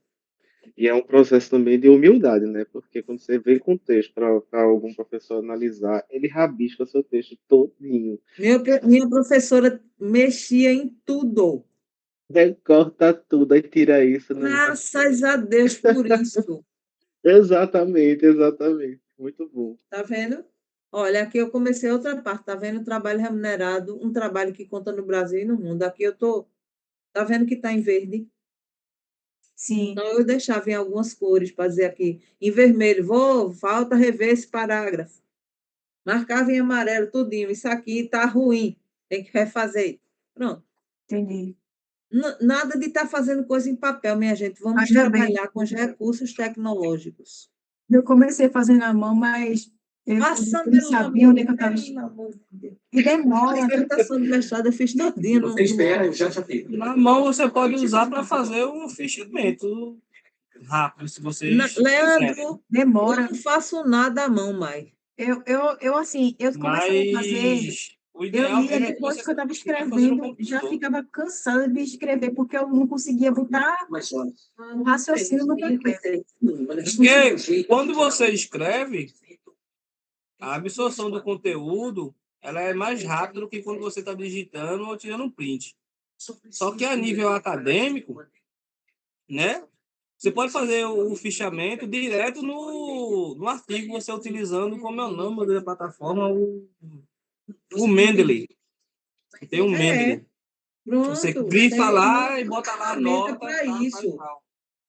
E é um processo também de humildade, né? Porque quando você vem com o texto para algum professor analisar, ele rabisca seu texto todinho. Minha professora mexia em tudo. Recorta tudo, aí tira isso. Não. Graças a Deus por isso. Exatamente, exatamente. Muito bom. Tá vendo? Olha, aqui eu comecei outra parte, tá vendo? Trabalho remunerado, um trabalho que conta no Brasil e no mundo. Aqui eu tô, tá vendo que está em verde? Sim, Então, eu deixava em algumas cores para dizer aqui, em vermelho, falta rever esse parágrafo. Marcava em amarelo tudinho, isso aqui está ruim, tem que refazer. Pronto. entendi. Nada de estar fazendo coisa em papel, minha gente. Vamos Ainda bem. trabalhar com os recursos tecnológicos. Eu comecei fazendo na mão, mas eu Passando não pelo sabia amor onde é de que eu estava. Pelo amor de Deus. E A demora. dissertação de mestrado eu fiz todinha. Você espera, eu já fiz. Na mão você pode usar para fazer o fichamento rápido, se vocês quiserem. Leandro, Demora. eu não faço nada à mão mais. Assim, eu comecei a fazer. Mas O Eu ideal lia mesmo é que depois você que eu estava ficar fazendo no escrevendo, já computador. ficava cansada de escrever, porque eu não conseguia botar o raciocínio no papel. Porque quando você escreve, a absorção do conteúdo ela é mais rápida do que quando você está digitando ou tirando um print. Só que a nível acadêmico, né? Você pode fazer o fichamento direto no artigo, você utilizando, como é o nome da plataforma, o Mendeley. Tem um Mendeley. Você Pronto, grifa tem lá muita e bota lá a ferramenta nota, para tá, faz isso, tal.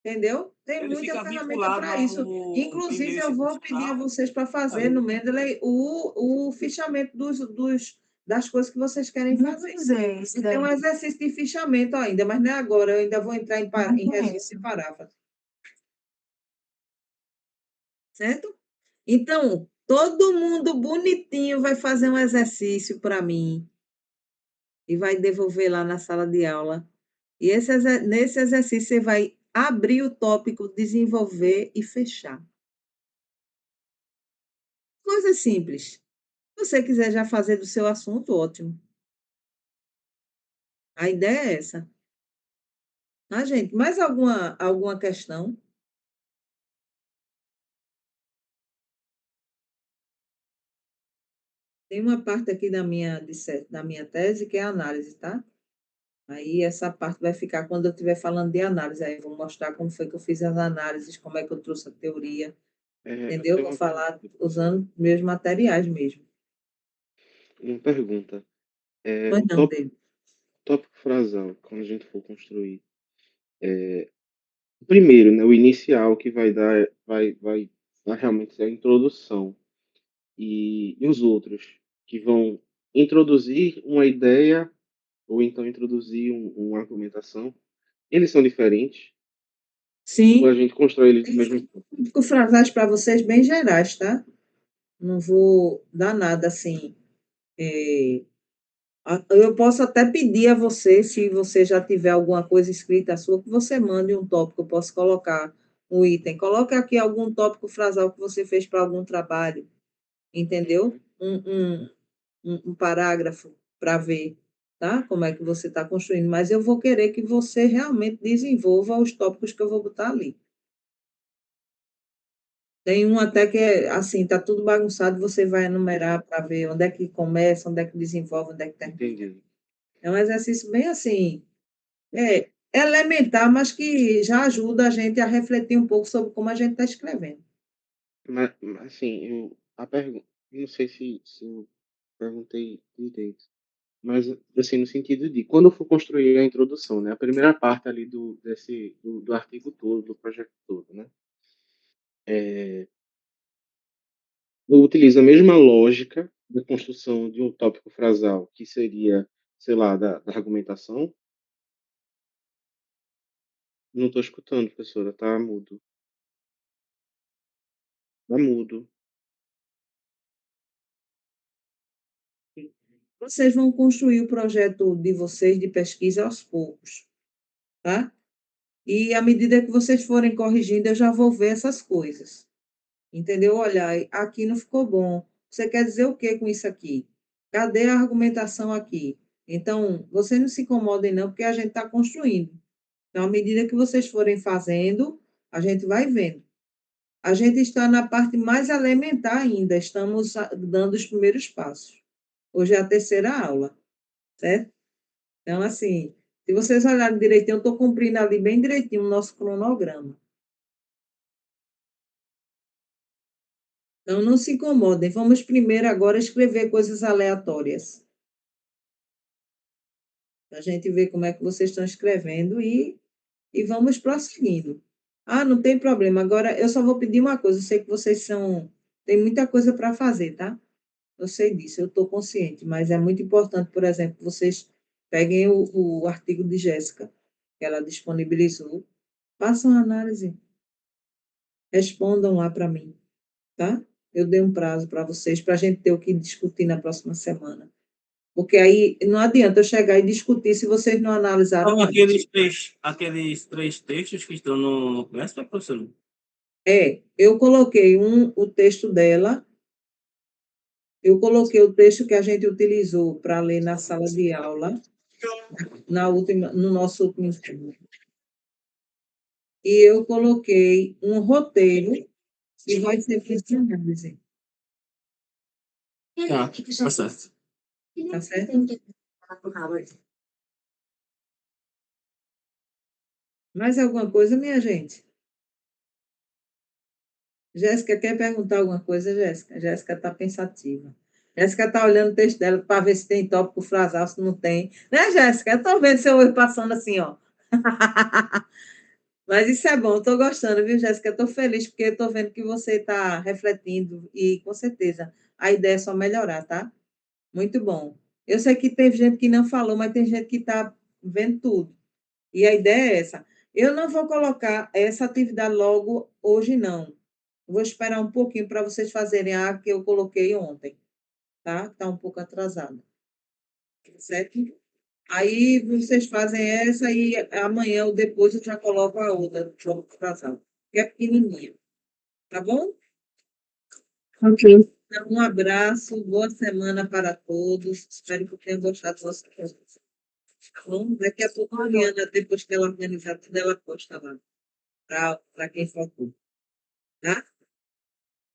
entendeu? Tem Ele muita fica ferramenta vinculado para isso. ao Inclusive, e-mail eu vou pedir a institucional. vocês para fazer Aí, no Mendeley o fichamento das coisas que vocês querem Nunca fazer. usei esse Tem um daí. exercício de fichamento ainda, mas não é agora, eu ainda vou entrar em Não resumo conheço. e parágrafo, certo? Então, todo mundo bonitinho vai fazer um exercício para mim e vai devolver lá na sala de aula. E nesse exercício você vai abrir o tópico, desenvolver e fechar. Coisa simples. Se você quiser já fazer do seu assunto, ótimo. A ideia é essa. Ah, gente, mais alguma questão? Tem uma parte aqui da minha tese que é a análise, tá? Aí essa parte vai ficar quando eu estiver falando de análise. Aí eu vou mostrar como foi que eu fiz as análises, como é que eu trouxe a teoria, Eu entendeu? tenho Vou uma falar pergunta, professora. usando meus materiais mesmo. Uma pergunta. Pois O não, David. tópico frasal, quando a gente for construir, o primeiro, né, o inicial que vai dar realmente a introdução, e os outros que vão introduzir uma ideia ou então introduzir uma argumentação, eles são diferentes? Ou a Sim, gente constrói eles do mesmo tempo? fico frasais para vocês bem gerais, tá? Não vou dar nada assim. Eu posso até pedir a você, se você já tiver alguma coisa escrita sua, que você mande um tópico. Eu posso colocar um item. Coloque aqui algum tópico frasal que você fez para algum trabalho, entendeu? Um parágrafo para ver, tá? Como é que você está construindo. Mas eu vou querer que você realmente desenvolva os tópicos que eu vou botar ali. Tem um até que é assim, está tudo bagunçado, você vai enumerar para ver onde é que começa, onde é que desenvolve, onde é que termina. Entendi. É um exercício bem assim, elementar, mas que já ajuda a gente a refletir um pouco sobre como a gente está escrevendo. Mas assim, a pergunta, não sei se eu perguntei direito, mas assim, no sentido de, quando eu for construir a introdução, né, a primeira parte ali do artigo todo, do projeto todo, né, é, eu utilizo a mesma lógica da construção de um tópico frasal, que seria, sei lá, da argumentação. Não estou escutando, professora, tá mudo. Tá mudo. Vocês vão construir o projeto de vocês de pesquisa aos poucos, tá? E à medida que vocês forem corrigindo, eu já vou ver essas coisas. Entendeu? Olha, aqui não ficou bom. Você quer dizer o que com isso aqui? Cadê a argumentação aqui? Então, vocês não se incomodem, não, porque a gente está construindo. Então, à medida que vocês forem fazendo, a gente vai vendo. A gente está na parte mais elementar ainda, estamos dando os primeiros passos. Hoje é a terceira aula, certo? Então, assim, se vocês olharem direitinho, eu estou cumprindo ali bem direitinho o nosso cronograma. Então, não se incomodem. Vamos primeiro agora escrever coisas aleatórias. A gente ver como é que vocês estão escrevendo e vamos prosseguindo. Ah, não tem problema. Agora, eu só vou pedir uma coisa. Eu sei que vocês tem muita coisa para fazer, tá? Eu sei disso, eu estou consciente, mas é muito importante, por exemplo, que vocês peguem o artigo de Jéssica, que ela disponibilizou, façam a análise, respondam lá para mim, tá? Eu dei um prazo para vocês, para a gente ter o que discutir na próxima semana. Porque aí não adianta eu chegar e discutir se vocês não analisaram Então, antes. aqueles três textos que estão no começo, né, professor? Eu coloquei o texto dela Eu coloquei o texto que a gente utilizou para ler na sala de aula, no nosso último estudo. E eu coloquei um roteiro que vai ser feito de análise. Tá certo. Tá certo? Mais alguma coisa, minha gente? Jéssica, quer perguntar alguma coisa, Jéssica? Jéssica está pensativa. Jéssica está olhando o texto dela para ver se tem tópico frasal, se não tem. Né, Jéssica? Eu estou vendo seu olho passando assim, ó. Mas isso é bom, estou gostando, viu, Jéssica? Estou feliz porque estou vendo que você está refletindo e, com certeza, a ideia é só melhorar, tá? Muito bom. Eu sei que teve gente que não falou, mas tem gente que está vendo tudo. E a ideia é essa. Eu não vou colocar essa atividade logo hoje, não. Vou esperar um pouquinho para vocês fazerem a que eu coloquei ontem, tá? Está um pouco atrasada. Certo? Aí vocês fazem essa e amanhã ou depois eu já coloco a outra do jogo atrasado, que é pequenininha. Tá bom? Ok. Então, um abraço, boa semana para todos. Espero que tenham gostado do nosso conversa. Tá bom? Daqui a pouco, a Mariana, depois que ela organizar tudo, ela posta lá para quem faltou. Tá?